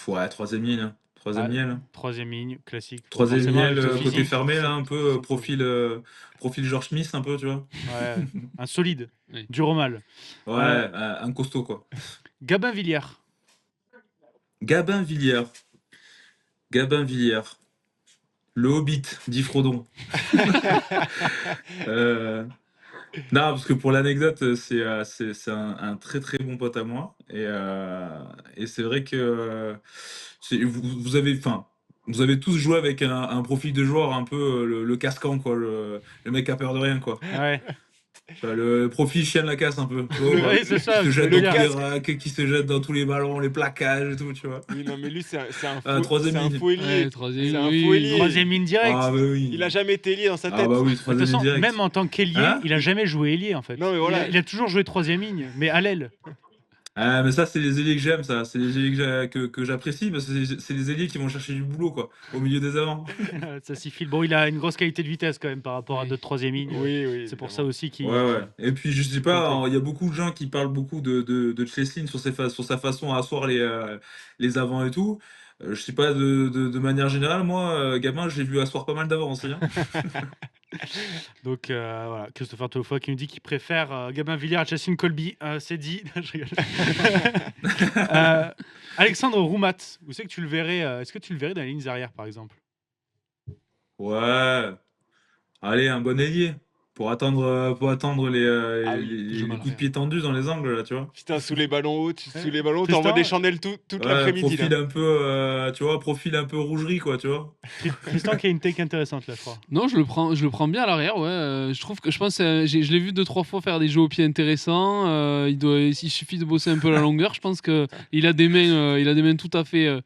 S7: ouais, troisième ligne, hein. Troisième
S4: Ah,
S7: ligne, hein.
S4: Troisième ligne, classique.
S7: Troisième
S4: Forcément,
S7: ligne,
S4: avec ce
S7: côté
S4: physique.
S7: fermé, là, un peu, profil George Smith, un peu, tu vois.
S4: Ouais, un solide,
S6: Oui.
S4: dur au mal.
S7: Ouais, un costaud, quoi.
S4: Gabin Villière.
S7: Gabin Villière. Le Hobbit, dit Frodon. Non, parce que pour l'anecdote, c'est un très très bon pote à moi. Et c'est vrai que vous avez tous joué avec un profil de joueur un peu le casquant, quoi. Le mec a peur de rien, quoi.
S4: Ouais.
S7: Enfin, le profil chien de la casse un peu. Tu vois,
S4: Oui, c'est ça.
S7: qui se jette
S4: le
S7: dans tous les
S4: casque.
S7: racks, qui se jette dans tous les ballons, les plaquages et tout, tu vois.
S5: Oui, non, mais lui, c'est un
S7: troisième
S5: c'est un
S7: ligne.
S5: faux ailier.
S6: Ouais, troisième,
S5: C'est un
S6: oui,
S5: faux
S6: oui.
S5: ailier.
S4: Troisième ligne direct.
S7: Ah bah oui.
S5: Il a jamais été ailier dans sa tête.
S7: Ah bah oui,
S4: De toute
S7: troisième
S4: façon,
S7: ligne direct.
S4: même en tant qu'ailier,
S7: Hein
S4: il a jamais joué ailier en fait.
S5: Non, mais voilà.
S4: Il a toujours joué troisième ligne, mais à l'aile.
S7: Ah, mais ça, c'est les ailiers que j'aime, ça. C'est les ailiers que j'apprécie, parce que c'est les ailiers qui vont chercher du boulot, quoi, au milieu des avants.
S4: Ça s'y file. Bon, il a une grosse qualité de vitesse quand même par rapport à d'autres troisième ligne.
S5: Oui.
S4: C'est pour ça aussi qu'il.
S7: Ouais. Et puis, je sais pas, il y a beaucoup de gens qui parlent beaucoup de Chesline sur sa façon à asseoir les avants et tout. Je sais pas, de manière générale, moi, gamin, je l'ai vu asseoir pas mal d'avants aussi, hein.
S4: Donc voilà, Christopher Tolofoy qui nous dit qu'il préfère Gabin Villière à Chassim Colby. C'est dit. Je rigole. Alexandre Roumat, où c'est que tu le verrais Est-ce que tu le verrais dans les lignes arrières par exemple?
S7: Ouais. Allez, un bon ailier. Pour attendre
S5: Ah oui,
S7: les
S6: je m'en
S7: coups de pied tendus dans les angles, là, tu vois.
S5: Putain, sous les ballons hauts,
S4: Ouais.
S5: t'envoies
S4: Tristan,
S5: des chandelles toute
S7: Ouais,
S5: l'après-midi.
S7: profil
S5: là.
S7: un peu, tu vois, profil un peu rougerie, quoi, tu vois.
S4: Tristan qui a une take intéressante là, je crois.
S6: Non, je le prends bien à l'arrière, ouais. Je pense, je l'ai vu 2-3 fois faire des jeux au pied intéressants. Il suffit de bosser un peu la longueur. Je pense que il a des mains tout à fait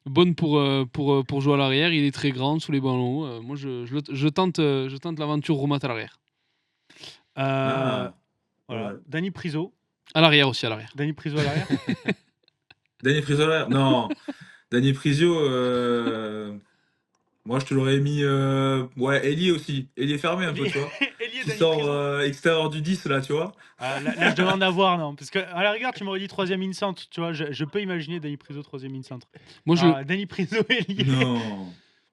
S6: bonnes pour jouer à l'arrière. Il est très grand sous les ballons hauts. Moi, je tente l'aventure Roumat à l'arrière.
S4: Voilà.
S7: Ouais.
S4: Dany Priso.
S6: À l'arrière aussi, à l'arrière.
S4: Dany Priso à l'arrière.
S7: Danny Prisola, non. Danny Prisio, moi je te l'aurais mis, ouais, ailier aussi. Ailier fermé un peu, tu vois.
S4: Ailier
S7: Qui
S4: Dany
S7: sort
S4: Priso.
S7: extérieur du 10, là, tu vois.
S4: Là, je demande à voir, non. Parce que à la rigueur, tu m'aurais dit troisième in centre. Tu vois, je peux imaginer Dany Priso troisième in centre.
S6: Moi,
S4: Dany Priso ailier.
S7: Non.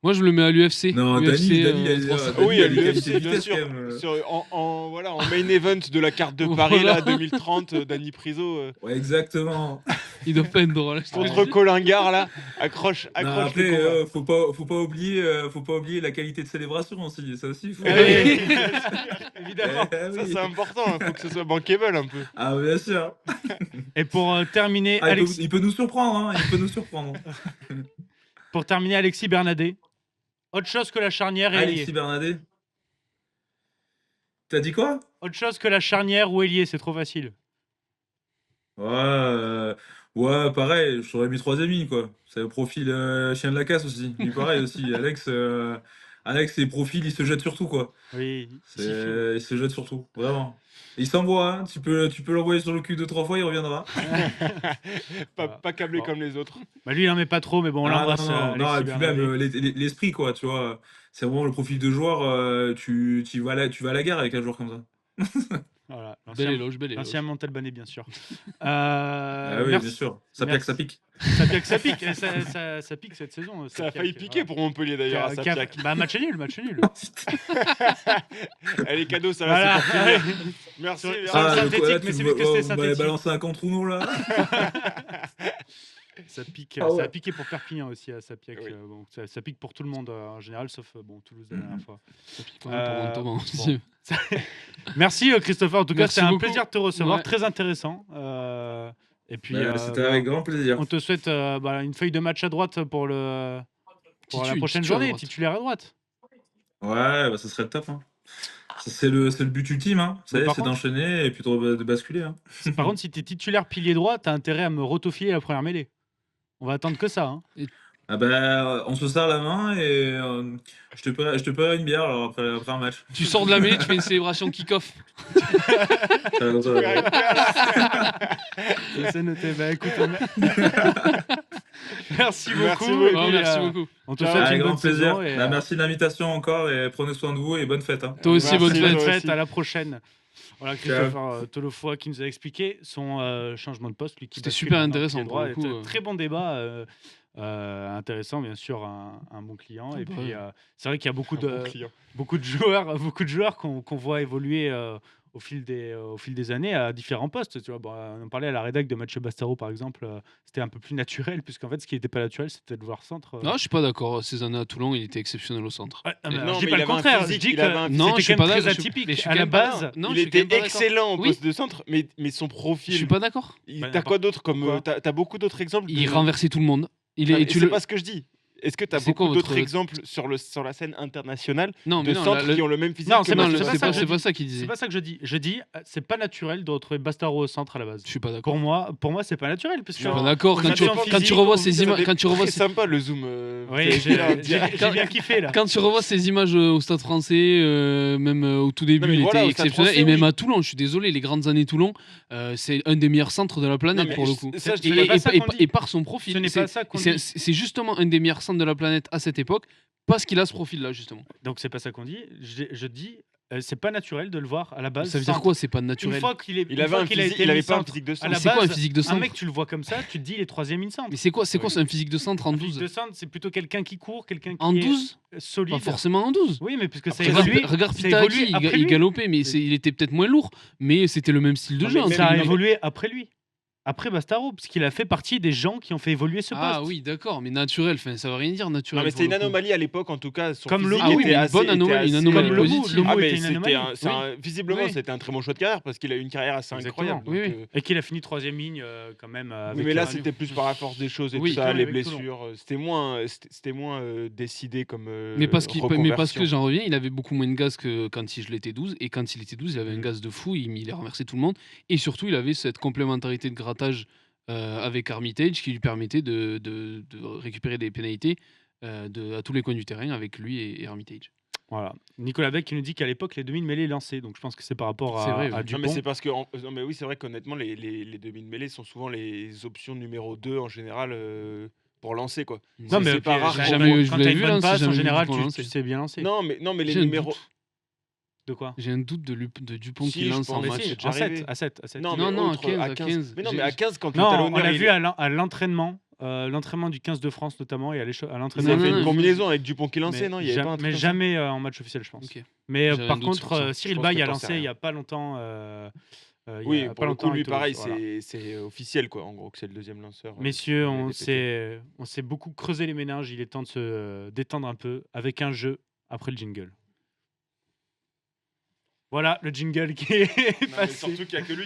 S6: Moi, je le mets à l'UFC.
S7: Non,
S6: UFC,
S7: Danny,
S6: Danny,
S5: Oui, à
S7: il a des
S5: l'UFC,
S7: qualités de
S5: bien
S7: vitesse,
S5: sûr.
S7: quand même.
S5: Voilà, en main event de la carte de Paris
S6: Voilà.
S5: là, 2030, Dany Priso
S7: Ouais, exactement.
S6: Il doit pas être drôle. je te le
S5: contre
S6: dis.
S5: Colingard là, accroche
S7: Non,
S5: le
S7: après,
S5: combat.
S7: faut pas oublier la qualité de célébration aussi. Ça aussi, faut.
S4: Oui, évidemment.
S7: Eh
S5: Ça
S7: oui.
S5: c'est important, faut que ce soit bankable un peu.
S7: Ah, bien sûr.
S4: Et pour terminer,
S7: Ah, il peut nous surprendre, hein. Il peut nous surprendre.
S4: Alexis Bernadet. Autre chose que la charnière et
S7: Alexis
S4: ailier.
S7: Bernadet. T'as dit quoi?
S4: Autre chose que la charnière ou ailier, c'est trop facile.
S7: Ouais, pareil, je t'aurais mis troisième ligne, quoi. C'est le profil chien de la casse aussi. Lui, pareil aussi. Alex, les profils, il se jette sur tout, quoi.
S4: Oui.
S7: Il se jette sur tout, vraiment. Il s'envoie, hein. Tu peux l'envoyer sur le cul 2-3 fois, il reviendra.
S5: Pas câblé
S4: Bon.
S5: comme les autres.
S4: Bah, lui, il en met pas trop, mais bon, on
S7: Ah,
S4: l'embrasse.
S7: non,
S4: Alexis
S7: et puis
S4: Bernadet.
S7: même l'esprit, quoi, tu vois. C'est vraiment le profil de joueur, tu vas à la guerre avec un joueur comme ça.
S4: Voilà,
S6: Bel éloge, bel
S4: l'ancien
S6: éloge.
S4: Montalbanais, bien sûr.
S7: Ah oui,
S4: Merci.
S7: bien sûr. Ça pique, ça pique.
S4: Ça pique. Et ça pique cette saison.
S5: Ça a failli piquer pour Montpellier d'ailleurs. à Sapiac.
S4: Bah, match nul, match nul.
S5: Allez, cadeau, ça va,
S4: Voilà.
S5: c'est pour finir. Merci.
S4: Sur-
S5: merci.
S4: sur-
S7: Ah,
S4: synthétique,
S7: donc, là,
S4: mais c'est
S7: tu
S4: parce que c'était
S7: vous m'avez
S4: synthétique.
S7: balancé un contre ou non là.
S4: Ça pique,
S7: Ah ouais.
S4: ça a piqué pour Perpignan aussi à Sapiac.
S5: Oui.
S4: Bon, ça pique pour tout le monde en général, sauf Toulouse la dernière fois.
S6: Ça pique quand même pour Montauban aussi.
S4: Merci Christopher, en tout cas
S6: Merci
S4: c'était un
S6: beaucoup.
S4: plaisir de te recevoir,
S6: Ouais.
S4: très intéressant. Et puis
S7: C'était avec grand plaisir.
S4: on te souhaite une feuille de match à droite pour la prochaine
S6: Titulaire à
S4: journée,
S6: droite.
S4: titulaire à droite.
S7: Ouais, bah ça serait le top. Hein. Ça, c'est le but ultime. Hein. Ça y est,
S4: par
S7: c'est
S4: contre-
S7: d'enchaîner et puis de basculer. Hein.
S4: Par contre, si tu es titulaire pilier droit, tu as intérêt à me rotofiler la première mêlée. On va attendre que ça. Hein.
S7: Ah ben, on se serre la main et je te paierai une bière alors après un match.
S6: Tu sors de la mêlée, tu fais une célébration kick-off.
S4: C'est noté. Bah, écoute, merci beaucoup.
S5: Merci
S4: et
S5: beaucoup.
S6: Ouais,
S4: puis,
S6: merci beaucoup.
S4: On te
S5: Ciao.
S4: souhaite
S7: Avec
S4: une
S7: grand
S4: bonne
S7: plaisir.
S4: saison. Et,
S7: Bah, merci de l'invitation encore et prenez soin de vous et bonne fête. Hein.
S6: Toi aussi,
S5: Merci,
S6: bonne
S5: toi
S6: fête.
S5: aussi.
S4: fête, à la prochaine. Voilà, Christopher Tolofoy qui nous a expliqué son changement de poste.
S6: C'était super intéressant, pour le coup,
S4: C'était un très bon débat. Intéressant, bien sûr, un bon client. Et
S6: bah
S4: puis,
S6: ouais.
S4: c'est vrai qu'il y a beaucoup
S5: Bon
S4: de
S5: client.
S4: joueurs qu'on voit évoluer au fil des années à différents postes. Tu vois, on parlait à la rédac de Mathieu Bastaro, par exemple. C'était un peu plus naturel, puisqu'en fait, ce qui n'était pas naturel, c'était de voir centre.
S6: Non, je suis pas d'accord. Ces années à Toulon, il était exceptionnel au centre.
S4: Ouais, non, mais
S5: Non,
S4: je dis
S5: mais
S4: pas
S5: il
S4: le
S5: avait un
S4: contraire.
S5: physique,
S4: Je dis
S5: il avait un
S4: que
S5: physique.
S6: Non,
S4: c'était
S6: je suis
S4: quand
S6: pas
S4: même très
S6: d'accord, je suis-
S4: atypique.
S6: mais je suis
S4: À la
S6: quand même pas
S4: base,
S6: d'accord. Non, je
S5: Il
S6: suis quand même
S5: était
S6: pas d'accord.
S5: excellent au
S6: Oui.
S5: poste de centre, mais son
S6: Je suis
S5: profil.
S6: pas d'accord.
S5: T'as quoi d'autre comme. T'as beaucoup d'autres exemples
S6: Il
S5: de-
S6: renversait tout le monde. Il
S5: Non,
S6: est,
S5: mais
S6: tu
S5: c'est
S6: le...
S5: pas ce que je dis. Est-ce que tu as
S6: C'est quoi
S5: beaucoup d'autres
S6: votre-
S5: exemples sur la scène internationale
S6: Non, mais
S5: de
S6: non,
S5: centres
S6: la-
S5: qui ont le même physique
S4: Non,
S5: que
S4: c'est
S6: non,
S5: Mathieu
S6: le-
S4: pas
S6: c'est
S4: ça
S6: pas,
S4: que je
S6: c'est pas
S4: dis.
S6: ça qu'il
S4: c'est
S6: disait.
S4: pas ça que je dis. Je dis, c'est pas naturel de retrouver Bastaro au centre à la base.
S6: Je suis pas d'accord.
S4: Pour moi, c'est pas naturel. Parce
S6: Je
S4: que
S6: suis pas d'accord. Quand
S4: Mathieu
S6: tu,
S4: en
S6: quand
S4: physique,
S6: tu revois
S4: on
S6: ces
S4: disait,
S6: images, quand tu revois
S5: C'est
S6: ces-
S5: sympa le zoom.
S4: oui,
S5: c'est
S4: j'ai
S5: en direct.
S4: bien kiffé là.
S6: quand tu revois ces images au Stade Français, même au tout début,
S5: Non, mais
S6: il
S5: voilà,
S6: était
S5: au Stade
S6: exceptionnel.
S5: Français,
S6: Et même
S5: oui.
S6: à Toulon, je suis désolé, les grandes années Toulon, c'est un des meilleurs centres de la planète
S5: Non, mais
S6: pour le coup.
S5: ça, je
S4: dis pas ça qu'on dit.
S6: Et par son profil,
S4: Ce n'est pas ça qu'on dit.
S6: c'est justement un des meilleurs centres de la planète à cette époque parce qu'il a ce profil-là justement.
S4: Donc c'est pas ça qu'on dit. Je dis, c'est pas naturel de le voir à la base.
S6: Ça veut dire
S4: centre.
S6: quoi? C'est pas
S4: Une
S6: naturel.
S4: fois qu'il est,
S5: Il avait un physique, il avait pas un physique de
S4: à
S5: centre.
S4: la
S6: C'est quoi un
S4: base,
S6: physique de
S4: un
S6: centre?
S4: mec, tu le vois comme ça, tu te dis il est troisième in centre.
S6: Mais c'est quoi un physique de centre en
S4: Un physique
S6: 12?
S4: de centre, c'est plutôt quelqu'un qui court, quelqu'un qui
S6: En
S4: est
S6: 12?
S4: solide.
S6: Pas forcément en 12.
S4: Oui, mais puisque ça a
S6: Regarde,
S4: évolué.
S6: regarde
S4: ça a évolué
S6: Pitaki,
S4: après
S6: il
S4: lui.
S6: galopait, mais il était peut-être moins lourd, mais c'était le même style de
S5: Non,
S6: jeu.
S5: mais
S6: hein,
S5: même-
S4: Ça a
S6: c'est-
S4: évolué après lui. Après Bastaro, parce qu'il a fait partie des gens qui ont fait évoluer ce poste.
S6: Ah oui, d'accord, mais naturel, ça veut rien dire naturel.
S5: Non, mais
S6: pour
S5: c'était une
S6: le coup.
S5: anomalie à l'époque, en tout cas. Son
S4: Comme
S5: physique
S4: Lomo.
S6: Ah oui,
S5: était
S6: mais une
S5: assez-
S6: bonne
S5: était
S6: anomalie, une
S5: assez-
S6: anomalie
S4: Comme Lomo,
S6: positive.
S4: Lomo
S5: Ah, mais
S4: était une anomalie.
S5: visiblement,
S6: Oui.
S5: c'était un très bon choix de carrière parce qu'il a eu une carrière assez
S4: Exactement.
S5: incroyable.
S6: Oui,
S5: donc,
S6: oui.
S4: Et qu'il a fini troisième ligne quand même.
S5: Oui,
S4: Avec
S5: mais là,
S4: un-
S5: c'était plus par la force des choses et
S6: Oui,
S5: tout ça,
S4: oui,
S5: les
S4: avec Toulon.
S5: blessures. C'était moins décidé comme.
S6: Mais parce que
S5: reconversion.
S6: j'en reviens, il avait beaucoup moins de gaz que quand il était 12. Et quand il était 12, il avait un gaz de fou, il a renversé tout le monde. Et surtout, il avait cette complémentarité de grattage avec Armitage qui lui permettait de récupérer des pénalités à tous les coins du terrain avec lui et Armitage.
S4: Voilà. Nicolas Beck qui nous dit qu'à l'époque, les demi-mêlées lançaient. Donc je pense que c'est par rapport
S6: C'est vrai,
S4: à
S6: oui.
S4: Dupont.
S5: Non, mais c'est parce que. Non, mais oui, c'est vrai qu'honnêtement, les demi de mêlée sont souvent les options numéro 2 en général pour lancer, quoi.
S4: Non, mais
S5: c'est pas rare.
S6: j'ai
S5: quand
S6: jamais
S5: on-
S6: eu- je
S4: quand
S6: l'avais
S4: t'as une
S6: vu,
S4: bonne
S6: hein, si
S4: passe,
S6: jamais
S4: en
S6: vu
S4: général,
S6: Dupont
S4: tu
S6: lancer.
S4: sais bien lancer.
S5: Non, mais les
S6: J'ai un
S5: numéros.
S6: doute.
S4: De quoi
S6: J'ai un doute de Dupont
S5: Si,
S6: qui
S5: je
S6: lance en
S5: pense,
S6: match.
S5: mais c'est déjà
S4: À 7,
S5: arrivé.
S4: à 7, à 7.
S5: Non,
S6: Non,
S5: mais
S6: non, à
S5: autre,
S6: 15, à 15.
S5: Mais non,
S6: J'ai-
S5: mais à 15, quand le
S4: Non,
S5: talonneur.
S4: on l'a
S5: il-
S4: vu à l'entraînement. L'entraînement du 15 de France notamment et à
S5: Ils
S4: l'entraînement.
S5: avaient fait
S6: non,
S5: une
S6: non,
S5: combinaison avec Dupont qui lançait,
S4: mais
S5: non? Il y avait pas un truc
S4: mais
S5: comme ça
S4: jamais en match officiel, je pense.
S6: Ok.
S4: Mais
S6: J'avais un
S4: par
S6: doute sur
S4: contre,
S6: ça.
S4: Cyril
S5: Je pense
S4: Bay,
S5: que
S4: il a
S5: t'en sais
S4: lancé il
S5: rien.
S4: y a pas longtemps. Il
S5: Oui,
S4: y a
S5: pour
S4: pas
S5: le
S4: longtemps
S5: coup, lui,
S4: avec Toulouse,
S5: pareil,
S4: voilà.
S5: c'est officiel, quoi. En gros, que c'est le deuxième lanceur.
S4: Messieurs,
S5: il a
S4: on
S5: répété.
S4: s'est beaucoup creusé les méninges. Il est temps de se détendre un peu avec un jeu après le jingle. Voilà le jingle qui est
S5: Non, mais
S4: passé.
S5: surtout qu'il y a que lui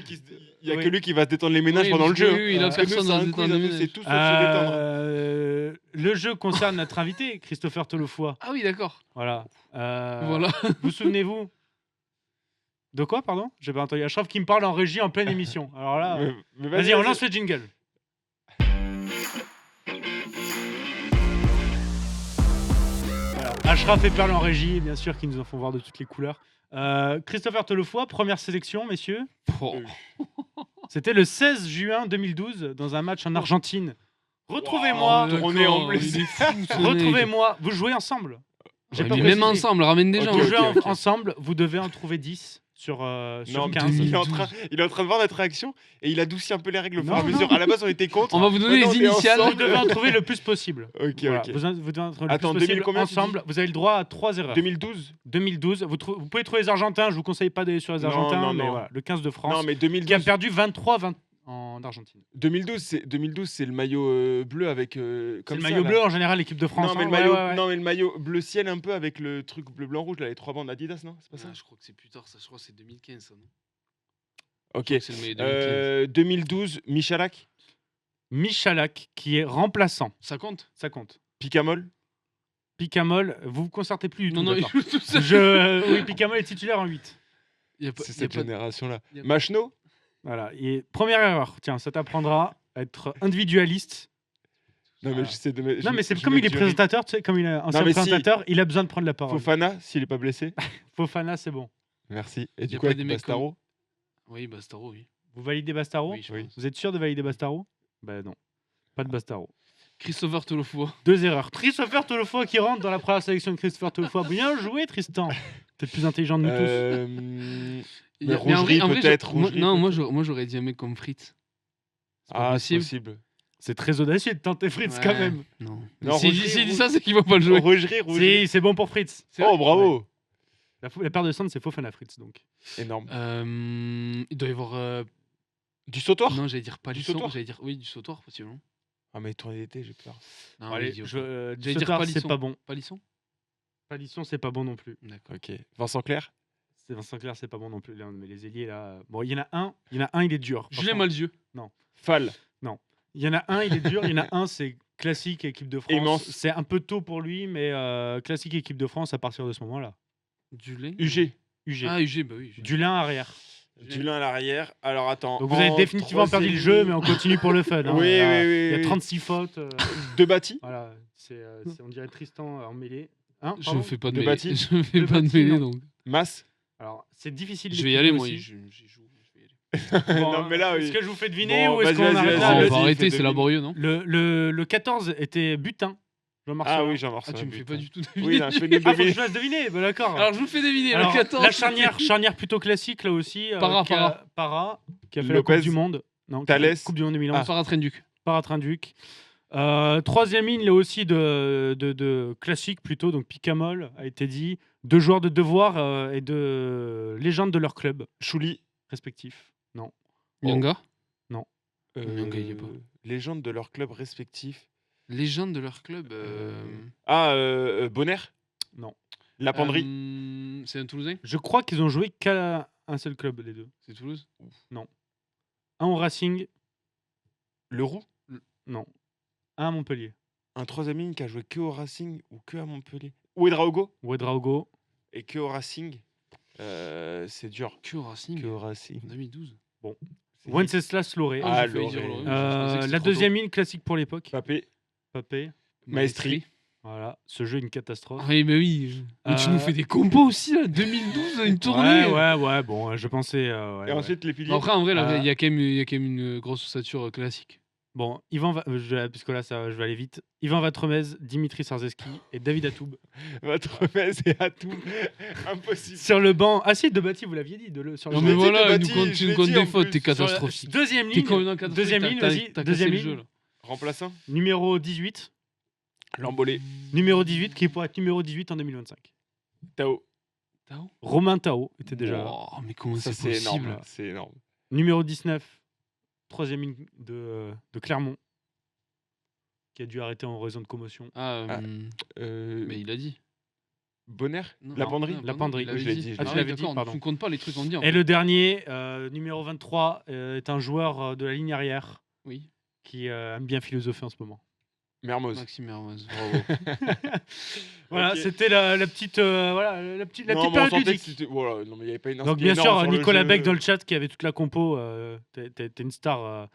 S5: il y a
S4: Oui.
S5: que lui qui va se détendre les ménages
S6: Oui,
S5: pendant le
S6: parce
S5: jeu.
S6: que oui, il a
S5: Parce que nous,
S6: personne
S5: c'est
S6: à
S5: un
S6: se
S5: quiz,
S6: détendre les
S5: nous, c'est
S6: ménages.
S5: tout sauf se détendre.
S4: Le jeu concerne notre invité, Christopher Tolofoy.
S6: Ah oui, d'accord.
S4: Voilà.
S6: Voilà.
S4: Vous souvenez-vous de quoi, pardon? J'ai pas entendu. Ashraf qui me parle en régie en pleine émission. Alors là,
S5: Mais
S4: vas-y, on lance le jingle. Voilà. Ashraf et Perle en régie, bien sûr, qui nous en font voir de toutes les couleurs. Christopher Tolofoy, première sélection, messieurs.
S6: Oh.
S4: C'était le 16 juin 2012 dans un match en Argentine. Retrouvez-moi.
S5: Wow. tourné en
S6: D'accord,
S5: plus.
S6: il est fou, ce mec.
S4: Retrouvez-moi. Vous jouez ensemble. J'ai
S6: Ouais,
S4: pas
S6: mais
S4: précisé.
S6: même ensemble, ramène des gens.
S4: Vous
S5: Ok,
S4: jouez
S5: ok.
S4: ensemble, vous devez en trouver 10 sur
S5: Non,
S4: 15.
S5: il est en train de voir notre réaction et il adoucit un peu les règles au fur et à
S4: Non,
S5: mesure.
S4: non.
S5: À la base, on était contre.
S6: On va vous donner
S5: Maintenant,
S6: les
S5: on est
S6: initiales.
S4: Vous devez en trouver le plus possible.
S5: Ok,
S4: Voilà,
S5: ok.
S4: vous devez en trouver
S5: Attends,
S4: le plus
S5: 2000
S4: possible
S5: combien, tu dis
S4: ensemble. Vous avez le droit à 3 erreurs.
S5: 2012
S4: 2012. Vous pouvez trouver les Argentins. Je vous conseille pas d'aller sur les
S5: Non,
S4: Argentins,
S5: non,
S4: mais
S5: non.
S4: voilà, le 15 de France
S5: Non, mais
S4: qui a
S5: 2012,
S4: perdu 23-20 en Argentine.
S5: 2012, c'est le maillot bleu avec.
S4: C'est
S5: Comme
S4: le
S5: ça,
S4: maillot
S5: là.
S4: bleu en général, l'équipe de France.
S5: Non, mais
S4: hein,
S5: le
S4: ouais,
S5: maillot,
S4: ouais, ouais.
S5: non, mais le maillot bleu ciel un peu avec le truc bleu, blanc, rouge, là, les 3 bandes Adidas, non? C'est pas ça?
S6: Ah, je crois que c'est plus tard, ça. Je crois que c'est 2015, ça, non?
S5: Ok.
S6: C'est le maillot 2015.
S5: 2012, Michalak,
S4: Michalak qui est remplaçant.
S6: Ça compte?
S4: Ça compte.
S5: Picamol.
S4: Picamol, vous vous concertez plus du tout.
S6: Non, il
S4: d'accord.
S6: joue tout seul.
S4: Oui, Picamol est titulaire en 8.
S6: Y a pas-
S5: C'est
S6: y a
S5: cette
S6: pas de-
S5: génération-là.
S6: y a-
S5: Machno.
S4: Voilà. Et première erreur. Tiens, ça t'apprendra à être individualiste.
S5: Non, mais
S4: Voilà.
S5: j'essaie de me.
S4: Non, mais c'est
S5: je
S4: comme
S5: me
S4: il est
S5: jury.
S4: présentateur, tu sais, comme il est ancien
S5: mais si.
S4: présentateur, il a besoin de prendre la parole.
S5: Fofana, s'il est pas blessé.
S4: Fofana, c'est bon.
S5: Merci. Et
S6: Y
S5: du
S6: a
S5: coup,
S6: pas
S5: avec
S6: des mecs
S5: Bastaro.
S6: Oui, Bastaro, oui.
S4: Vous validez Bastaro
S6: Oui, je
S5: Oui.
S6: pense.
S4: Vous êtes sûr de valider Bastaro Ben non. Pas de Bastaro.
S6: Christopher Tolofoa.
S4: 2 erreurs. Christopher Tolofoa qui rentre dans la première sélection de Christopher Tolofoa. Bien joué, Tristan. T'es le plus intelligent de nous tous.
S6: Mais
S5: Rougerie, peut-être, Rougerie,
S6: Non,
S5: peut-être.
S6: moi j'aurais dit un mec comme Fritz. C'est pas
S5: Ah, c'est
S6: possible.
S5: possible.
S4: C'est très audacieux de tenter Fritz quand
S6: Ouais.
S4: même.
S6: Non.
S5: Non,
S6: S'il
S5: Rougerie,
S6: dit ça, c'est qu'il va pas le jouer.
S5: Rougerie.
S4: Si, c'est bon pour Fritz.
S6: C'est vrai
S5: Oh, bravo.
S4: La paire de centre, c'est Fofana Fritz donc.
S5: Énorme.
S6: Il doit y avoir.
S5: Du sautoir.
S6: Non, j'allais dire pas
S5: Du
S6: du sautoir.
S5: sautoir
S6: J'allais dire oui, du sautoir, possiblement.
S5: Ah, mais tournée d'été, j'ai peur.
S6: Non,
S4: Allez,
S6: vas-y,
S4: je,
S6: ok.
S4: du
S6: J'allais dire
S4: sautoir,
S6: Palisson.
S4: c'est pas bon.
S6: Palisson.
S4: Palisson, c'est pas bon non plus.
S6: D'accord.
S5: Ok. Vincent Clerc.
S4: C'est Vincent Clerc, c'est pas bon non plus. Là, mais les ailiers là. Bon, il y en a un, il est dur.
S6: Julien
S4: Franchement.
S6: Malzieu.
S5: Fall.
S4: Il y en a un, il est dur. Il y en a un, c'est classique équipe de France.
S5: Immense.
S4: C'est un peu tôt pour lui, mais classique équipe de France à partir de ce moment-là.
S6: Dulin.
S5: UG.
S4: UG.
S6: Ah, UG, bah oui. UG.
S4: Dulin arrière.
S5: Dulin à l'arrière. Alors attends.
S4: Donc vous avez
S5: en
S4: définitivement perdu le jeu, mais on continue pour le fun. hein.
S5: Oui,
S4: Voilà.
S5: oui, oui,
S4: Il y a
S5: oui.
S4: 36 fautes.
S5: De Bati.
S4: Voilà, on dirait Tristan en mêlée. Hein,
S6: Je
S4: pardon
S6: ne fais pas de
S5: De
S6: mêlée.
S5: Bati.
S6: Je ne fais
S4: De
S6: pas de
S4: Bati,
S6: mêlée,
S4: non.
S6: donc.
S5: Mas.
S4: Alors, c'est difficile.
S6: Je vais y aller, moi.
S4: aussi.
S6: J'y joue. Je vais y aller.
S4: Bon,
S5: Non, mais là,
S4: est-ce
S5: oui.
S4: que je vous fais deviner
S5: Bon,
S4: ou est-ce
S5: vas-y,
S4: qu'on
S5: vas-y,
S4: arrête
S5: vas-y,
S4: là
S6: Ah, on
S5: vas-y,
S6: va
S5: fais
S6: arrêter, c'est
S5: deviner.
S6: laborieux, non?
S4: Le 14 était Butin. Jean-Marc
S5: Ah
S4: Savin.
S5: oui, Jean-Marc.
S6: Ah, tu me fais pas du tout
S5: Oui,
S6: deviner.
S5: là, je fais des
S4: Ah, faut que
S5: deviner.
S4: je fasse deviner. Bah, d'accord.
S6: Alors, je vous fais deviner.
S4: Alors,
S6: Le 14.
S4: la charnière plutôt classique là aussi.
S6: Para,
S4: qui a fait la
S5: Lopez.
S4: Coupe du Monde. Non, qui a fait la
S5: Thalès.
S4: Coupe du Monde 2011.
S6: Farah Trenduc.
S4: Paratrinduc. Troisième ligne là aussi de classique plutôt. Donc Picamol a été dit. 2 joueurs de devoir et de légende de leur club
S5: Chouli.
S4: respectifs. Non.
S6: Nyanga.
S5: Euh,
S6: gars, il y est pas.
S5: Légende de leur club respectif.
S6: Légende de leur club.
S5: Bonner.
S4: Non.
S5: La Penderie.
S6: C'est un Toulousain.
S4: Je crois qu'ils ont joué qu'à un seul club les deux.
S6: C'est Toulouse.
S4: Un au Racing.
S5: Le Roux.
S4: Non. Un à Montpellier.
S5: Un troisième ligne qui a joué que au Racing ou que à Montpellier. Ouedraogo.
S4: Ouedraogo.
S5: Et que au Racing. C'est dur.
S6: Que au Racing.
S5: Que au Racing.
S6: En 2012.
S5: C'est-
S4: Wenceslas Loré.
S5: Ah,
S6: j'ai failli dire
S5: Loré.
S6: Loré, mais je pensais que c'était
S4: La
S6: trop tôt.
S4: deuxième ligne classique pour l'époque.
S5: Papé.
S4: Papé.
S5: Maestri.
S4: Voilà. Ce jeu est une catastrophe.
S6: Ah oui, mais oui. Mais tu
S4: Euh,
S6: nous fais des compos aussi, là. 2012, une tournée.
S4: Ouais. Bon, je pensais. ouais,
S5: Et
S4: ouais.
S5: ensuite les piliers.
S6: Bon, après, en vrai, là,
S4: Euh,
S6: il y a quand même une grosse ossature classique.
S4: Bon, puisque là, je vais aller vite. Yvan Vatremez, Dimitri Sarzeski et David Atoub.
S5: Votre messe et à tout. Impossible.
S4: Sur le banc. Ah si, de Bati, vous l'aviez dit. Sur le
S6: Non,
S5: je
S6: mais
S5: l'ai dit,
S6: voilà,
S5: Bati,
S6: tu nous
S5: je l'ai
S6: comptes
S5: dit,
S6: des
S5: en
S6: fautes,
S5: plus.
S6: t'es
S4: Sur la
S6: catastrophique.
S4: deuxième
S6: T'es
S4: ligne.
S6: complètement catastrophique,
S4: Deuxième
S6: t'as-
S4: ligne,
S6: t'as-
S4: vas-y.
S6: t'as
S4: Deuxième
S6: cassé le
S4: ligne.
S6: jeu, là.
S5: Remplaçant.
S4: Numéro 18.
S5: Lambolé.
S4: Numéro 18, qui pourrait être numéro 18 en 2025.
S5: Tao.
S6: Tao.
S4: Romain Tao était déjà.
S6: Oh, mais comment
S5: Ça
S6: c'est
S5: c'est
S6: possible?
S5: énorme. C'est énorme.
S4: Numéro 19, troisième ligne de Clermont, qui a dû arrêter en raison de commotion.
S6: Ah,
S5: Ah.
S6: mais il a dit.
S5: Bonner.
S6: Non,
S5: La
S6: non,
S5: Penderie.
S6: non,
S4: La
S6: non,
S4: Penderie.
S6: il l'avait
S5: Je l'ai
S6: dit.
S5: dit, je
S4: Ah,
S5: l'ai
S4: tu
S5: dit.
S4: l'avais dit,
S6: d'accord,
S4: pardon.
S6: Tu ne comptes pas les trucs qu'on dit. en
S4: Et
S6: fait.
S4: le dernier, numéro 23, est un joueur de la ligne arrière
S6: Oui,
S4: qui aime bien philosopher en ce moment.
S5: Mermoz.
S6: Maxime Mermoz. Bravo.
S4: Voilà,
S5: Ok.
S4: c'était la petite, la petite
S5: Non, mais on
S4: période
S5: sentait que
S4: ludique.
S5: c'était- voilà, non, mais il n'y avait pas une
S4: Donc
S5: inspi
S4: bien
S5: énorme
S4: sûr,
S5: sur le
S4: Nicolas
S5: jeu.
S4: Beck dans le chat qui avait toute la compo, t'es une star.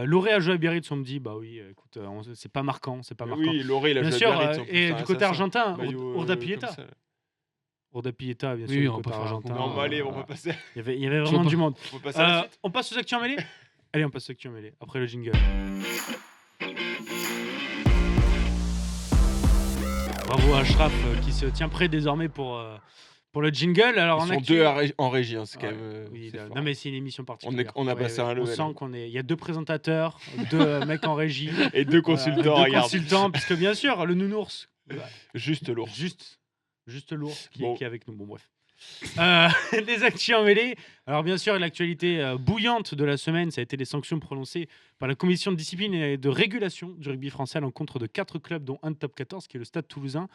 S4: Loré a joué à Biarritz, on me dit, bah oui, écoute, c'est pas marquant, c'est pas marquant.
S5: Oui, Loré, il a
S4: Bien
S5: joué
S4: sûr,
S5: à Biarritz, en plus,
S4: et
S5: c'est
S4: du
S5: un
S4: côté
S5: assassin.
S4: argentin,
S5: Maillot,
S4: Urda
S5: comme
S4: Pieta.
S5: ça.
S4: Urda Pieta, bien sûr,
S6: Oui,
S4: du
S6: on va
S4: côté
S6: pas faire un
S4: argentin.
S6: combat.
S5: Non, bah allez, on
S4: voilà.
S5: va passer.
S4: Il y avait vraiment du monde.
S5: On va passer à la suite.
S4: On passe aux actus en mêlée. Allez, on passe aux actus en mêlée, après le jingle. Bravo à Ashraf qui se tient prêt désormais pour Pour le jingle, alors
S5: Ils
S4: en
S5: sont
S4: actu...
S5: deux en régie, hein, c'est quand
S4: Ouais,
S5: même.
S4: oui,
S5: C'est fort.
S4: non mais c'est une émission particulière.
S5: On a passé un
S4: On
S5: level,
S4: sent
S5: hein.
S4: il y a 2 présentateurs, 2 mecs en régie,
S5: Et deux consultants,
S4: 2
S5: regarde.
S4: consultants, puisque bien sûr, le nounours,
S5: Juste lourd.
S4: juste l'ours
S5: Bon.
S4: qui est avec nous. Bon, bref. Les actus en mêlée. Alors, bien sûr, l'actualité bouillante de la semaine, ça a été les sanctions prononcées par la commission de discipline et de régulation du rugby français à l'encontre de 4 clubs, dont un de top 14, qui est le Stade Toulousain.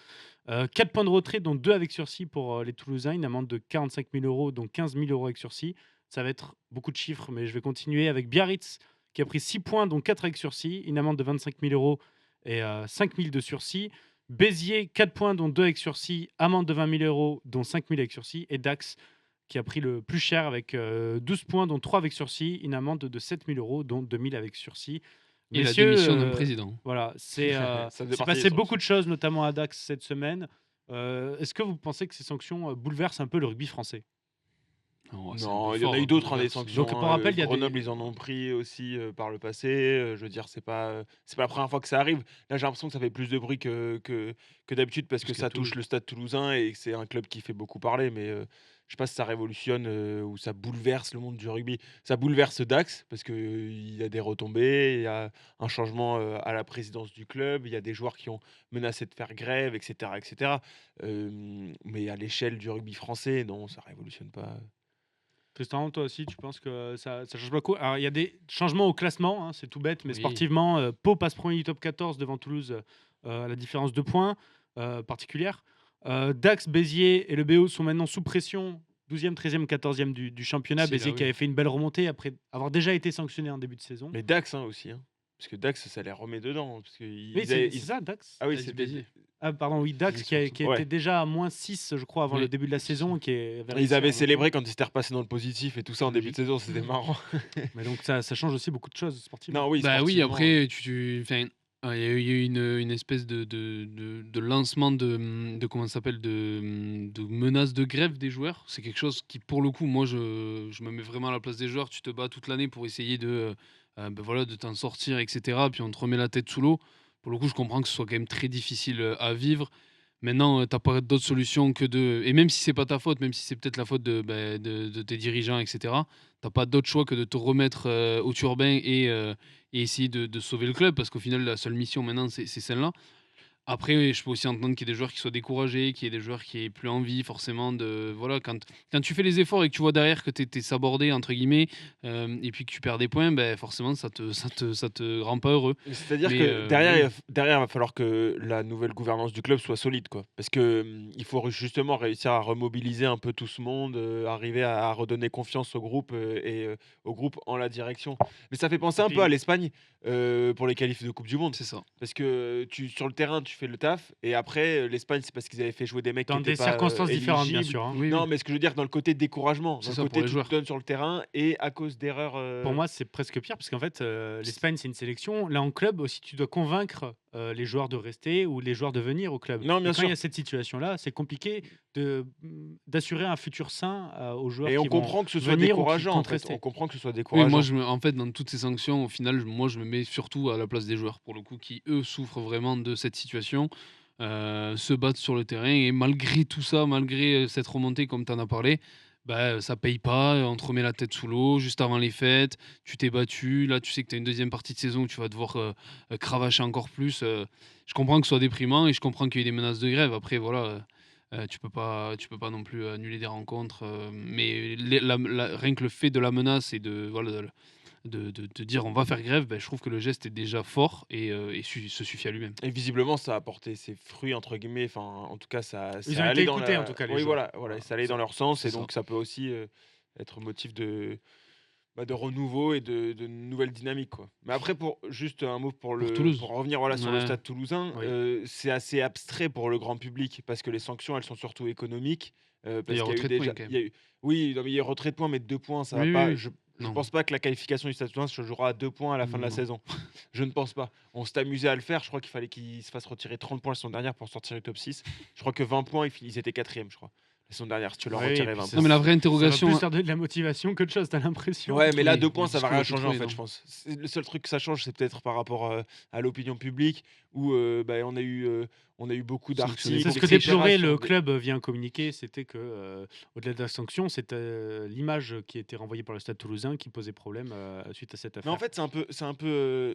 S4: 4 points de retrait, dont 2 avec sursis pour les Toulousains. Une amende de 45 000 €, dont 15 000 € avec sursis. Ça va être beaucoup de chiffres, mais je vais continuer avec Biarritz, qui a pris 6 points, dont 4 avec sursis. Une amende de 25 000 € et 5 000 de sursis. Béziers, 4 points, dont 2 avec sursis, amende de 20 000 €, dont 5 000 avec sursis. Et Dax, qui a pris le plus cher avec 12 points, dont 3 avec sursis, une amende de 7 000 €, dont 2 000 avec sursis.
S6: Et la
S4: Messieurs,
S6: démission d'un président.
S4: Voilà, c'est
S5: Ça faisait
S4: c'est
S5: partie
S4: passé
S5: des
S4: beaucoup de choses, notamment à Dax cette semaine. Est-ce que vous pensez que ces sanctions bouleversent un peu le rugby français?
S6: Non, c'est un
S5: Non,
S6: peu
S5: il y en
S6: fort,
S5: a eu
S6: hein,
S5: d'autres, des
S6: bouleverse.
S5: sanctions.
S4: Donc, pour rappel, il y a des-
S5: Grenoble, ils en ont pris aussi par le passé. Je veux dire, c'est pas la première fois que ça arrive. Là, j'ai l'impression que ça fait plus de bruit que d'habitude parce que
S6: Parce que
S5: ça touche
S6: Toulouse.
S5: le Stade Toulousain et que c'est un club qui fait beaucoup parler. Mais je sais pas si ça révolutionne ou ça bouleverse le monde du rugby. Ça bouleverse Dax parce qu'il y a des retombées, il y a un changement à la présidence du club, il y a des joueurs qui ont menacé de faire grève, etc., etc. Mais à l'échelle du rugby français, non, ça révolutionne pas.
S4: Tristan, toi aussi, tu penses que ça change beaucoup? Alors, il y a des changements au classement, hein, c'est tout bête, mais
S6: Oui.
S4: sportivement, Pau passe premier du top 14 devant Toulouse à la différence de points particulière. Dax, Béziers et le BO sont maintenant sous pression, 12e, 13e, 14e du championnat.
S6: C'est
S4: Béziers
S6: là,
S4: qui
S6: oui.
S4: avait fait une belle remontée après avoir déjà été sanctionné en début de saison.
S5: Mais Dax aussi, hein. Parce que Dax, ça les remet dedans. Parce
S4: Oui, c'est ça, Dax.
S5: Ah oui,
S6: Dax
S5: c'est
S6: Béziers.
S4: Ah, pardon, oui, Dax qui
S5: Ouais.
S4: était déjà à moins 6, je crois, avant
S6: Oui,
S4: le début de la
S6: c'est
S4: saison.
S6: ça.
S4: Qui est
S5: Ils avaient célébré quand ils s'étaient repassés dans le positif et tout ça en début de saison, c'était marrant.
S4: Mais donc, ça change aussi beaucoup de choses sportivement.
S5: Non, oui,
S6: Bah oui,
S5: sportivement,
S6: après, enfin, il y a eu une espèce de lancement de comment ça s'appelle de menace de grève des joueurs. C'est quelque chose qui, pour le coup, moi, je me mets vraiment à la place des joueurs. Tu te bats toute l'année pour essayer de t'en sortir, etc. Puis on te remet la tête sous l'eau. Pour le coup, je comprends que ce soit quand même très difficile à vivre. Maintenant, t'as pas d'autre solution que de. Et même si c'est pas ta faute, même si c'est peut-être la faute de tes dirigeants, etc., t'as pas d'autre choix que de te remettre au turbin et essayer de sauver le club, parce qu'au final, la seule mission maintenant, c'est celle-là. Après, je peux aussi entendre qu'il y ait des joueurs qui soient découragés, qu'il y ait des joueurs qui aient plus envie forcément de. Voilà, quand tu fais les efforts et que tu vois derrière que tu es sabordé, entre guillemets, et puis que tu perds des points, ben forcément, ça te rend pas heureux.
S5: C'est-à-dire
S6: Mais,
S5: que derrière,
S6: oui.
S5: derrière, il va falloir que la nouvelle gouvernance du club soit solide, quoi. Parce que il faut justement réussir à remobiliser un peu tout ce monde, arriver à redonner confiance au groupe au groupe en la direction. Mais ça fait penser
S4: Et
S5: un peu
S4: puis-
S5: à l'Espagne pour les qualifs de Coupe du Monde.
S6: C'est ça.
S5: Parce que sur le terrain, tu fais le taf, et après, l'Espagne, c'est parce qu'ils avaient fait jouer des mecs
S4: Dans
S5: qui
S4: des
S5: étaient pas
S4: circonstances différentes, bien
S5: éligibles.
S4: sûr, hein.
S6: Oui,
S5: Non,
S6: oui.
S5: mais ce que je veux dire, dans le côté découragement,
S6: C'est
S5: dans le
S6: ça, pour
S5: côté
S6: les
S5: tu
S6: joueurs.
S5: te donnes sur le terrain, et à cause d'erreurs.
S4: Pour moi, c'est presque pire parce qu'en fait, l'Espagne, c'est une sélection. Là, en club aussi, tu dois convaincre les joueurs de rester ou les joueurs de venir au club.
S5: Non,
S4: Et
S5: bien
S4: quand il y
S5: sûr.
S4: a cette situation-là, c'est compliqué d'assurer un futur sain aux joueurs
S5: Et
S4: qui
S5: on
S4: vont
S5: comprend que ce soit
S4: venir ou qui
S5: décourageant, en
S4: comptent
S5: fait.
S4: rester.
S5: On comprend que ce soit
S6: Oui,
S5: décourageant.
S6: moi, en fait, dans toutes ces sanctions, au final, moi, je me mets surtout à la place des joueurs, pour le coup, qui, eux, souffrent vraiment de cette situation, se battent sur le terrain, et malgré tout ça, malgré cette remontée, comme tu en as parlé, bah, ça paye pas, on te remet la tête sous l'eau, juste avant les fêtes, tu t'es battu, là, tu sais que tu as une deuxième partie de saison où tu vas devoir cravacher encore plus. Je comprends que ce soit déprimant, et je comprends qu'il y ait des menaces de grève. Après, voilà. Tu peux pas non plus annuler des rencontres, mais rien que le fait de la menace et de dire on va faire grève, ben, je trouve que le geste est déjà fort et se suffit à lui-même.
S5: Et visiblement, ça a porté ses fruits, entre guillemets. Enfin, en tout cas, ça
S4: Ils ont
S5: allait
S4: été
S5: dans
S4: écoutés,
S5: la...
S4: en tout cas, les
S5: Oui,
S4: joueurs.
S5: voilà, ça allait dans leur sens, et
S6: C'est
S5: donc ça peut aussi être motif de renouveau et de nouvelles dynamiques, quoi. Mais après, juste un mot pour
S6: Toulouse.
S5: pour revenir sur le
S6: Ouais.
S5: Stade Toulousain,
S4: Oui.
S5: c'est assez abstrait pour le grand public parce que les sanctions, elles sont surtout économiques. Parce
S6: Il y a
S5: qu'il y a eu
S6: retrait de points,
S5: déjà,
S6: quand même.
S5: il y a eu- oui, non, mais il y a retrait de points, mais 2 points, ça
S6: Oui,
S5: va
S6: oui,
S5: pas.
S6: oui.
S5: Je
S6: Non.
S5: pense pas que la qualification du Stade Toulousain se jouera à 2 points à la fin de la
S6: Non.
S5: saison. Je ne pense pas. On s'est amusé à le faire. Je crois qu'il fallait qu'ils se fassent retirer 30 points la saison dernière pour sortir du top 6. Je crois que 20 points, ils étaient 4e, je crois. La saison dernière, si tu leur
S4: Oui, et
S5: retirais
S4: puis
S5: 20
S4: ça-
S5: points.
S6: Non, mais la vraie
S4: Ça va
S6: interrogation,
S4: plus faire de la motivation que de chose, t'as l'impression.
S5: Ouais, mais là,
S6: Oui,
S5: 2 points,
S6: le
S5: ça va
S6: discours
S5: rien
S6: est
S5: changer en
S6: trouvé,
S5: fait,
S6: non.
S5: je pense. Le seul truc que ça change, c'est peut-être par rapport à l'opinion publique, où on a eu beaucoup
S6: Sanctionné.
S5: d'articles.
S4: C'est ce que
S5: etc.
S4: déplorait
S5: sur
S4: le
S5: des-
S4: club via un communiqué, c'était que au-delà de la sanction, c'était l'image qui était renvoyée par le Stade Toulousain qui posait problème suite à cette
S5: Mais
S4: affaire.
S5: en fait,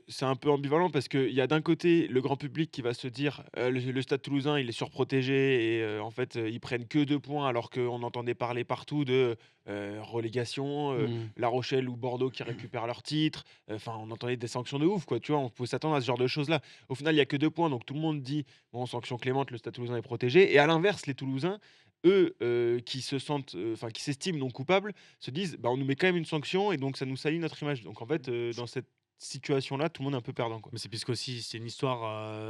S5: c'est un peu ambivalent parce qu'il y a d'un côté le grand public qui va se dire le Stade Toulousain il est surprotégé et en fait ils prennent que 2 points alors qu'on entendait parler partout de relégation, La Rochelle ou Bordeaux qui récupèrent leur titre. Enfin, on entendait des sanctions de ouf, quoi. Tu vois, on pouvait s'attendre à ce genre de choses-là. Au final, il y a que 2 points, donc tout le monde dit bon, sanction clémente, le Stade Toulousain est protégé. Et à l'inverse, les Toulousains, eux, qui se sentent, qui s'estiment non coupables, se disent bah, on nous met quand même une sanction et donc ça nous salit notre image. Donc en fait, dans cette situation-là, tout le monde est un peu perdant, quoi.
S4: Mais c'est puisqu'aussi c'est une histoire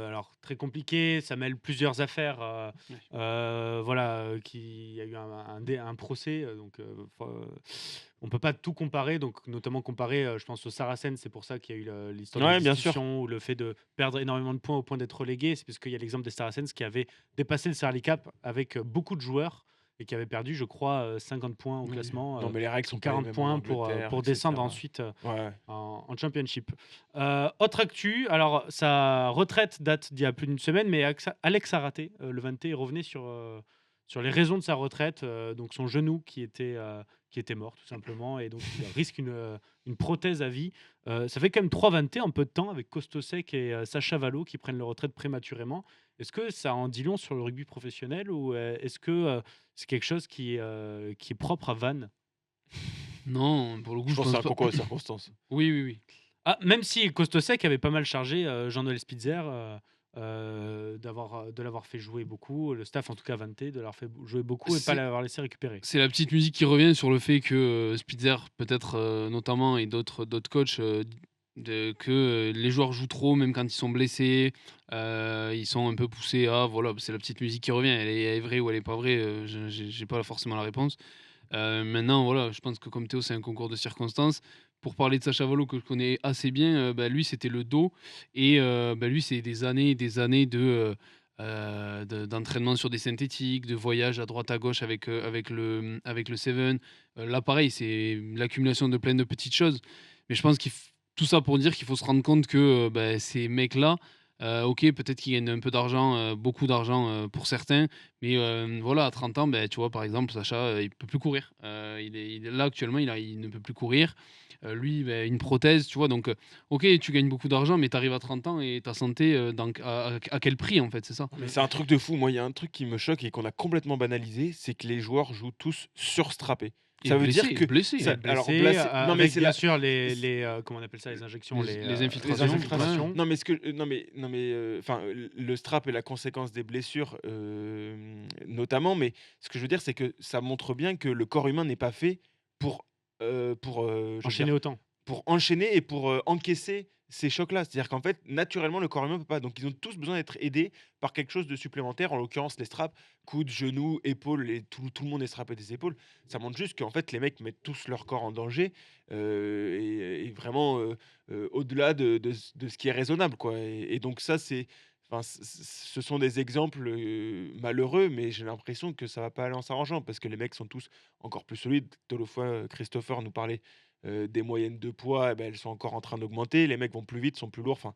S4: alors très compliquée, ça mêle plusieurs affaires. Voilà, il y a eu un procès, donc on peut pas tout comparer, donc notamment comparer, je pense au Saracens, c'est pour ça qu'il y a eu l'histoire de
S5: Ouais,
S4: la
S5: bien sûr.
S4: destitution ou le fait de perdre énormément de points au point d'être relégué. C'est parce qu'il y a l'exemple des Saracens qui avaient dépassé le salary cap avec beaucoup de joueurs et qui avaient perdu, je crois, 50 points au
S6: Oui.
S4: classement.
S5: Non, mais les règles sont pas les
S4: 40
S5: mêmes en
S4: points pour
S5: Angleterre,
S4: descendre
S5: etc.
S4: ensuite
S5: Ouais.
S4: en Championship. Autre actu, alors sa retraite date d'il y a plus d'une semaine, mais Alex Araté, le 20 revenait sur les raisons de sa retraite, donc son genou qui était mort tout simplement, et donc il risque une prothèse à vie. Ça fait quand même 3 20 en peu de temps avec Kostosek et Sacha Valo qui prennent leur retraite prématurément. Est-ce que ça en dit long sur le rugby professionnel ou est-ce que c'est quelque chose qui est propre à Vannes?
S6: Non, pour le coup,
S5: Je
S6: je
S5: pense que c'est
S6: pense
S5: un
S6: pas.
S5: concours de circonstances.
S6: Oui.
S4: Ah, même si Kostosek avait pas mal chargé Jean-Noël Spitzer de l'avoir fait jouer beaucoup, le staff en tout cas Vanté, de l'avoir fait jouer beaucoup et pas
S6: C'est-
S4: l'avoir laissé récupérer.
S6: C'est la petite musique qui revient sur le fait que Spitzer, peut-être notamment, et d'autres coachs, que les joueurs jouent trop, même quand ils sont blessés. Ils sont un peu poussés à. Voilà, c'est la petite musique qui revient. Elle est vraie ou elle est pas vraie, j'ai pas forcément la réponse. Maintenant, voilà, je pense que comme Théo, c'est un concours de circonstances. Pour parler de Sacha Valo, que je connais assez bien, lui, c'était le dos. Et lui, c'est des années et des années d'entraînement sur des synthétiques, de voyage à droite à gauche avec le Seven. Là, pareil, c'est l'accumulation de plein de petites choses. Mais je pense tout ça pour dire qu'il faut se rendre compte que ces mecs-là, ok, peut-être qu'ils gagnent un peu d'argent, beaucoup d'argent pour certains, mais voilà, à 30 ans, tu vois, par exemple, Sacha, il peut plus courir. Il est là actuellement, il ne peut plus courir. Lui, une prothèse, tu vois, donc ok, tu gagnes beaucoup d'argent, mais tu arrives à 30 ans et ta santé, à quel prix en fait, c'est ça?
S5: Mais c'est un truc de fou. Moi, il y a un truc qui me choque et qu'on a complètement banalisé, c'est que les joueurs jouent tous surstrappés.
S6: Et
S5: Ça veut
S6: blessé,
S5: dire que
S6: blessé.
S5: ça-
S4: Blessé,
S5: alors, blessé- non, mais
S4: avec
S5: c'est
S4: bien
S5: la-
S4: sûr les comment on appelle ça, les injections,
S6: Les
S4: les
S6: infiltrations.
S4: infiltrations.
S5: Non mais le strap est la conséquence des blessures notamment, mais ce que je veux dire c'est que ça montre bien que le corps humain n'est pas fait pour je veux
S4: Enchaîner
S5: dire,
S4: autant.
S5: pour enchaîner et pour encaisser ces chocs-là. C'est-à-dire qu'en fait, naturellement, le corps humain peut pas. Donc, ils ont tous besoin d'être aidés par quelque chose de supplémentaire, en l'occurrence les straps, coudes, genoux, épaules, et tout le monde est strappé des épaules. Ça montre juste qu'en fait, les mecs mettent tous leur corps en danger et vraiment au-delà de ce qui est raisonnable, quoi. Et donc, ça, ce sont des exemples malheureux, mais j'ai l'impression que ça va pas aller en s'arrangeant parce que les mecs sont tous encore plus solides. Tout le fois, Christopher nous parlait des moyennes de poids, eh ben, elles sont encore en train d'augmenter. Les mecs vont plus vite, sont plus lourds. Enfin,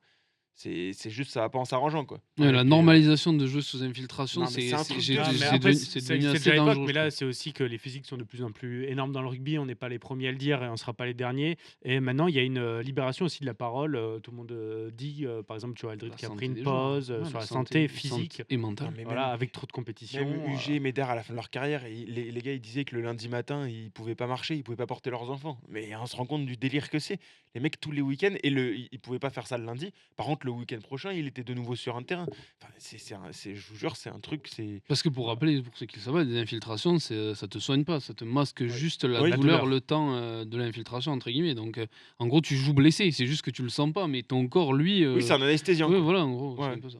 S5: c'est juste, ça va pas en s'arrangeant, quoi.
S6: Ouais,
S5: Et
S6: la
S5: puis,
S6: normalisation de jeux sous infiltration,
S5: non, mais c'est un truc de
S6: j'ai-
S5: dingue.
S4: Ah, mais
S6: c'est
S4: après,
S6: devenu- c'est devenu
S4: c'est
S6: assez
S4: déjà à l'époque,
S6: dangereux.
S4: mais
S6: je
S4: là,
S6: trouve.
S4: c'est aussi que les physiques sont de plus en plus énormes dans le rugby. On n'est pas les premiers à le dire et on ne sera pas les derniers. Et maintenant, il y a une libération aussi de la parole. Tout le monde dit, par exemple, tu vois, Aldrid
S6: La
S4: qui a
S6: santé
S4: pris une
S6: des joueurs.
S4: pause
S6: Ouais,
S4: sur la
S6: santé
S4: santé physique.
S6: et mentale.
S5: Non, mais
S4: Voilà,
S5: même-
S4: avec trop de compétition.
S5: Même UG et Médard, à la fin de leur carrière, les gars, ils disaient que le lundi matin, ils pouvaient pas marcher, ils pouvaient pas porter leurs enfants. Mais on se rend compte du délire que c'est. Les mecs, tous les week-ends, ils pouvaient pas faire ça le lundi. Par contre, le week-end prochain, il était de nouveau sur un terrain. Enfin, je vous jure, c'est un truc, c'est...
S6: Parce que pour rappeler, pour ceux qui le savent, des infiltrations, ça te soigne pas, ça te masque juste la
S5: Oui, la
S6: douleur,
S4: douleur.
S6: le temps de l'infiltration, entre guillemets. Donc, en gros, tu joues blessé, c'est juste que tu le sens pas, mais ton corps, lui.
S5: Oui, c'est un anesthésiant.
S6: Ouais,
S5: quoi.
S6: voilà, en gros, c'est
S5: Ouais.
S6: un peu ça.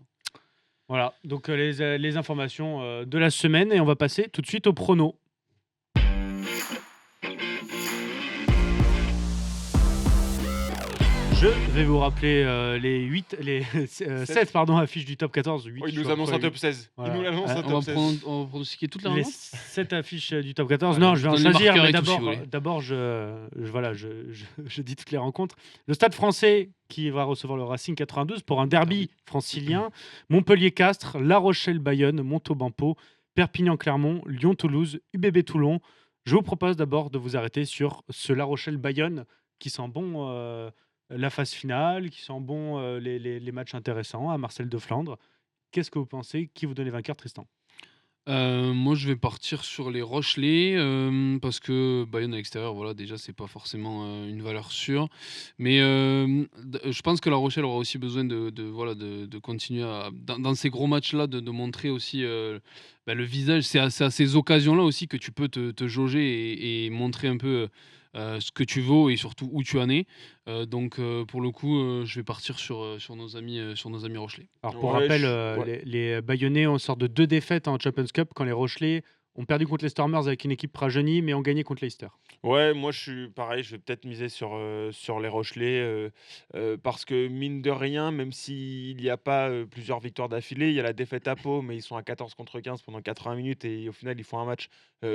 S4: Voilà, donc les informations de la semaine. Et on va passer tout de suite au prono. Je vais vous rappeler les 7 affiches du top 14. 8,
S5: Il nous annonce un top 16.
S4: Voilà.
S5: Il nous annonce un
S6: On
S5: top
S6: va
S5: 16.
S6: pronostiquer toutes les
S4: Les
S6: rencontres
S4: 7 affiches du top 14.
S6: Voilà,
S4: Non, je vais en
S6: donne les
S4: choisir,
S6: marqueurs
S4: mais
S6: et tout, si vous voulez.
S4: d'abord je dis toutes les rencontres. Le Stade français qui va recevoir le Racing 92 pour un derby francilien. Montpellier-Castres, La Rochelle-Bayonne, Montauban-Pau, Perpignan-Clermont, Lyon-Toulouse, UBB Toulon. Je vous propose d'abord de vous arrêter sur ce La Rochelle-Bayonne qui sent bon la phase finale, qui sent bon les matchs intéressants à Marcel de Flandre. Qu'est-ce que vous pensez? Qui vous donne les vainqueurs, Tristan?
S6: Moi, je vais partir sur les Rochelais parce que Bayonne à l'extérieur, voilà, déjà, c'est pas forcément une valeur sûre. Mais je pense que La Rochelle aura aussi besoin de continuer dans ces gros matchs-là, de montrer aussi le visage. C'est à ces occasions-là aussi que tu peux te jauger et montrer un peu ce que tu vaux et surtout où tu en es. Donc, pour le coup, je vais partir sur nos amis Rochelais.
S4: Alors pour
S5: Ouais,
S4: rappel,
S5: ouais.
S4: les Bayonnais ont sorti de 2 défaites en Champions Cup quand les Rochelais ont perdu contre les Stormers avec une équipe rajeunie, mais ont gagné contre Leicester.
S5: Ouais, moi je suis pareil, je vais peut-être miser sur les Rochelais parce que mine de rien, même s'il n'y a pas plusieurs victoires d'affilée, il y a la défaite à Pau, mais ils sont à 14 contre 15 pendant 80 minutes et au final ils font un match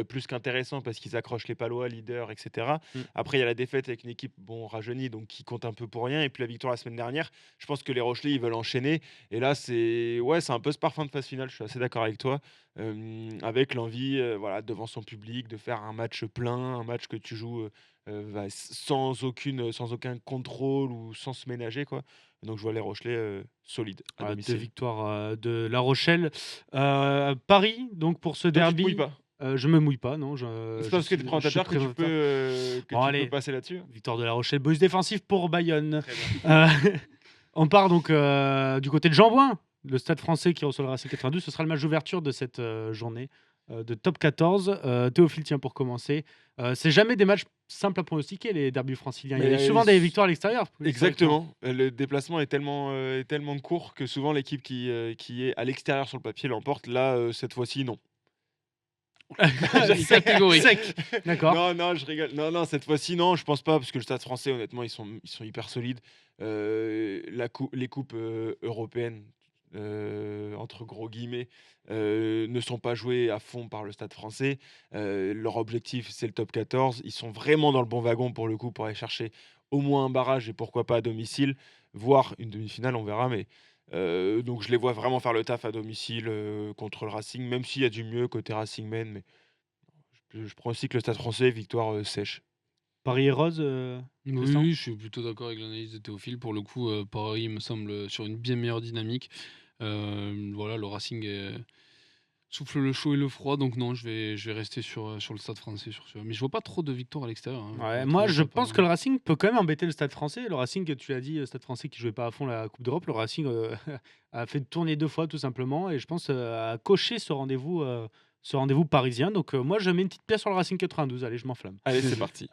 S5: plus qu'intéressant parce qu'ils accrochent les Palois, leaders, etc.
S4: Mm.
S5: Après, il y a la défaite avec une équipe rajeunie, donc qui compte un peu pour rien, et puis la victoire la semaine dernière. Je pense que les Rochelais ils veulent enchaîner et là c'est un peu ce parfum de phase finale, je suis assez d'accord avec toi. Avec l'envie, voilà, devant son public, de faire un match plein, un match que tu joues sans aucun contrôle ou sans se ménager, quoi. Donc je vois les Rochelais solides à
S4: Voilà, 2
S5: domicile.
S4: victoires de La Rochelle. Paris, donc pour ce
S5: Toi, tu te
S4: derby.
S5: mouilles pas.
S4: Je me mouille pas, non.
S5: C'est
S4: Je
S5: pas parce que tu
S4: suis-
S5: prends
S4: je
S5: ta
S4: suis
S5: terre que tu
S4: présentateur.
S5: peux,
S4: Bon, allez.
S5: passer là-dessus.
S4: Victoire de La Rochelle, bonus défensif pour Bayonne.
S5: Très bien.
S4: On part donc du côté de Jean-Bouin, le Stade français qui reçoit le Racing 92. Ce sera le match d'ouverture de cette journée de top 14. Théophile, tiens, pour commencer. C'est jamais des matchs simples à pronostiquer, les derbys franciliens. Il y a
S5: Mais
S4: souvent des victoires à l'extérieur.
S5: Exactement. Le déplacement est tellement court que souvent l'équipe qui est à l'extérieur sur le papier l'emporte. Là, cette fois-ci, non.
S6: Catégorique.
S4: Sec. D'accord.
S5: Non, je rigole. Non, cette fois-ci, non, je pense pas, parce que le Stade français, honnêtement, ils sont hyper solides. Les coupes européennes, entre gros guillemets, ne sont pas jouées à fond par le Stade français. Leur objectif, c'est le top 14. Ils sont vraiment dans le bon wagon pour le coup, pour aller chercher au moins un barrage et pourquoi pas à domicile, voire une demi-finale, on verra. Mais donc je les vois vraiment faire le taf à domicile contre le Racing, même s'il y a du mieux côté Racing Men. Mais je pronostique le Stade français, victoire sèche.
S4: Paris et Rose. Tristan
S6: Oui, je suis plutôt d'accord avec l'analyse de Théophile. Pour le coup, Paris me semble sur une bien meilleure dynamique. Voilà, le Racing souffle le chaud et le froid, donc non, je vais rester sur le Stade français. Mais je vois pas trop de victoires à l'extérieur. Hein.
S4: Ouais,
S6: Je
S4: moi,
S6: trouve
S4: je
S6: ça pas
S4: pense
S6: mal.
S4: que le Racing peut quand même embêter le Stade français. Le Racing, tu l'as dit, le Stade français qui jouait pas à fond la Coupe d'Europe. Le Racing a fait tourner 2 fois, tout simplement, et je pense a coché ce rendez-vous parisien. Donc, moi, je mets une petite pièce sur le Racing 92. Allez, je m'enflamme.
S5: Allez, c'est parti.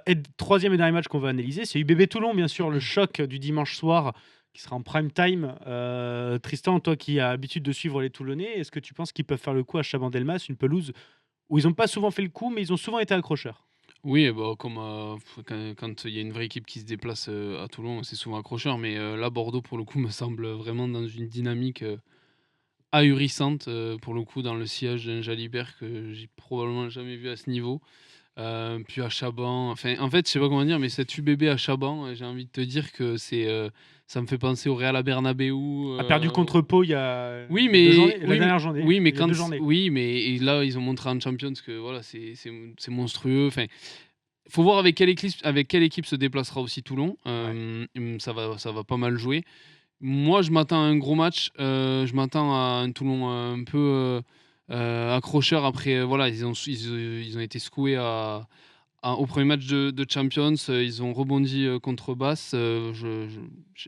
S4: Et troisième et dernier match qu'on va analyser, c'est UBB Toulon, bien sûr, le choc du dimanche soir qui sera en prime time. Tristan, toi qui as l'habitude de suivre les Toulonnais, est-ce que tu penses qu'ils peuvent faire le coup à Chabandelmas, une pelouse où ils n'ont pas souvent fait le coup, mais ils ont souvent été accrocheurs?
S6: Oui, bah, comme quand il y a une vraie équipe qui se déplace à Toulon, c'est souvent accrocheur. Mais là, Bordeaux, pour le coup, me semble vraiment dans une dynamique ahurissante. Pour le coup, dans le sillage d'un Jalibert que j'ai probablement jamais vu à ce niveau. Puis à Chaban, enfin, en fait, je sais pas comment dire, mais cet UBB à Chaban, j'ai envie de te dire que ça me fait penser au Real à Bernabéu.
S4: A perdu contre Pau il y a
S6: Oui,
S4: 2
S6: mais
S4: journées, la
S6: oui, mais
S4: dernière journée.
S6: oui, mais
S4: il y a 2 journées.
S6: et là ils ont montré en Champions que voilà, c'est monstrueux. Enfin, faut voir avec quelle équipe se déplacera aussi Toulon. Ça va pas mal jouer. Moi, je m'attends à un gros match. Je m'attends à un Toulon un peu accrocheur. Après, voilà, ils ont été secoués au premier match de Champions. Ils ont rebondi contre Basse.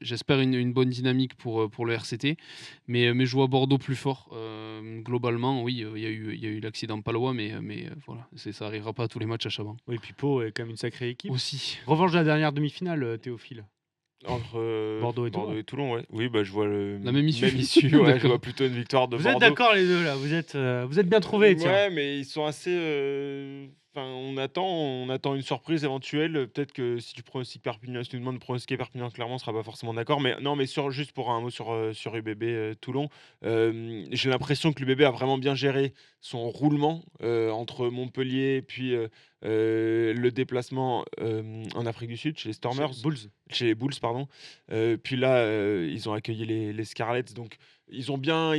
S6: J'espère une bonne dynamique pour le RCT. Mais je vois Bordeaux plus fort. Globalement, oui, il y a eu l'accident palois, mais voilà, ça n'arrivera pas à tous les matchs à Chaban.
S4: Oui, puis Pau est quand même une sacrée équipe.
S6: Aussi.
S4: Revanche de la dernière demi-finale, Théophile.
S5: Entre
S4: Bordeaux et
S5: Toulon, ouais. Oui, bah, je vois
S6: La même issue.
S5: ouais, je
S6: D'accord.
S5: vois plutôt une victoire de
S4: Vous
S5: Bordeaux.
S4: êtes d'accord les deux là, vous êtes bien trouvés, tiens.
S5: Ouais, mais ils sont assez. on attend une surprise éventuelle. Peut-être que si tu pronostiques Perpignan, si tu nous demandes de pronostiquer Perpignan, clairement, on sera pas forcément d'accord. Mais non, mais juste pour un mot sur UBB Toulon, j'ai l'impression que l'UBB a vraiment bien géré son roulement entre Montpellier, puis le déplacement en Afrique du Sud, chez les Stormers. Chez les Bulls, pardon. Puis là, ils ont accueilli les Scarlets. Donc, ils ont bien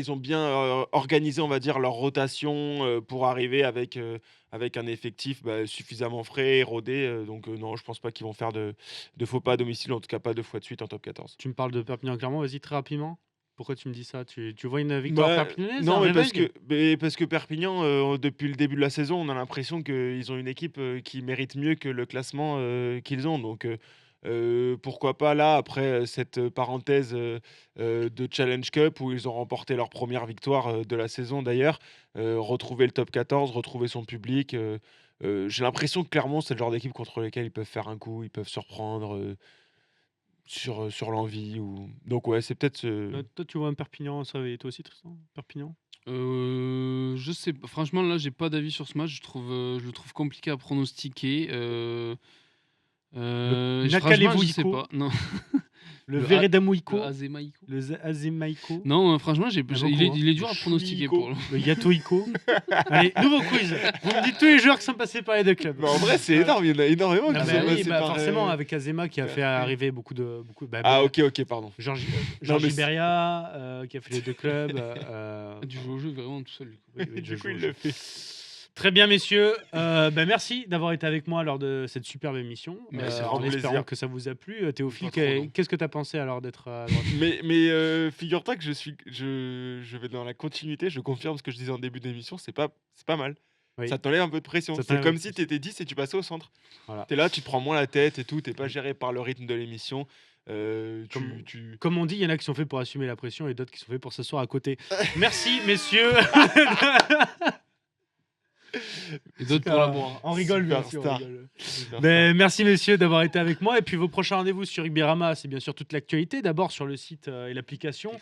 S5: organisé, on va dire, leur rotation pour arriver avec un effectif suffisamment frais et rodé. Donc, non, je pense pas qu'ils vont faire de faux pas à domicile, en tout cas pas 2 fois de suite en top 14.
S4: Tu me parles de Perpignan-Clermont, vas-y très rapidement. Pourquoi tu me dis ça? Tu vois une victoire perpignanaise?
S5: Non, mais parce que Perpignan, depuis le début de la saison, on a l'impression qu'ils ont une équipe qui mérite mieux que le classement qu'ils ont. Donc, pourquoi pas là, après cette parenthèse de Challenge Cup où ils ont remporté leur première victoire de la saison d'ailleurs, retrouver le top 14, retrouver son public. J'ai l'impression que Clermont, c'est le genre d'équipe contre lesquelles ils peuvent faire un coup, ils peuvent surprendre sur l'envie. Donc ouais, c'est peut-être...
S4: Toi, tu vois un Perpignan, ça, et toi aussi, Tristan? Perpignan?
S6: Je sais pas. Franchement, là, j'ai pas d'avis sur ce match. Je le trouve compliqué à pronostiquer. Franchement, je sais pas. Non.
S4: Le Veredamouiko.
S6: Le
S4: Azemaïko.
S6: Non, franchement, il est dur à pronostiquer pour
S4: le Yatoiko. Allez, nouveau quiz. Vous me dites tous les joueurs qui sont passés par les deux clubs.
S5: Mais en vrai, c'est énorme. Il y en a énormément qui sont passés par...
S4: Forcément, avec Azema qui a fait arriver beaucoup de...
S5: ok, pardon.
S4: Georges Beria qui a fait les deux clubs.
S6: Du jeu au jeu vraiment tout seul.
S5: Du coup, il le fait.
S4: Très bien, messieurs. Merci d'avoir été avec moi lors de cette superbe émission. En espérant que ça vous a plu. Théophile, qu'est-ce que tu as pensé alors d'être à droite?
S5: Mais figure-toi que je vais dans la continuité. Je confirme ce que je disais en début d'émission. C'est pas mal. Oui. Ça t'enlève un peu de pression. C'est comme si tu étais 10 et tu passais au centre. Voilà. Tu es là, tu te prends moins la tête et tout. Tu n'es pas géré par le rythme de l'émission.
S4: Comme on dit, il y en a qui sont faits pour assumer la pression et d'autres qui sont faits pour s'asseoir à côté. Merci, messieurs.
S6: Et d'autres pour la boire.
S4: On rigole, bien sûr. Merci, messieurs, d'avoir été avec moi. Et puis, vos prochains rendez-vous sur Rugby-Rama, c'est bien sûr toute l'actualité. D'abord sur le site et l'application.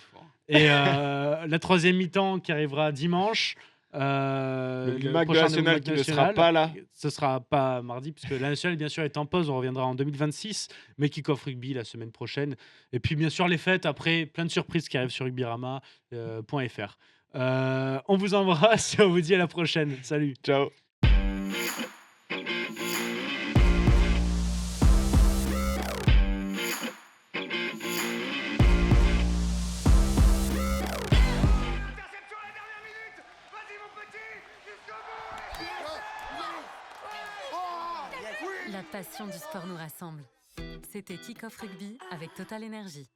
S4: Et la troisième mi-temps qui arrivera dimanche.
S5: Le MAC national qui ne sera pas là.
S4: Ce sera pas mardi, puisque la nationale, bien sûr, est en pause. On reviendra en 2026. Mais Kick-Off Rugby la semaine prochaine. Et puis, bien sûr, les fêtes. Après, plein de surprises qui arrivent sur rugbyrama.fr. On vous embrasse et on vous dit à la prochaine. Salut.
S5: Ciao.
S3: La passion du sport nous rassemble. C'était Kick-Off Rugby avec Total Energy.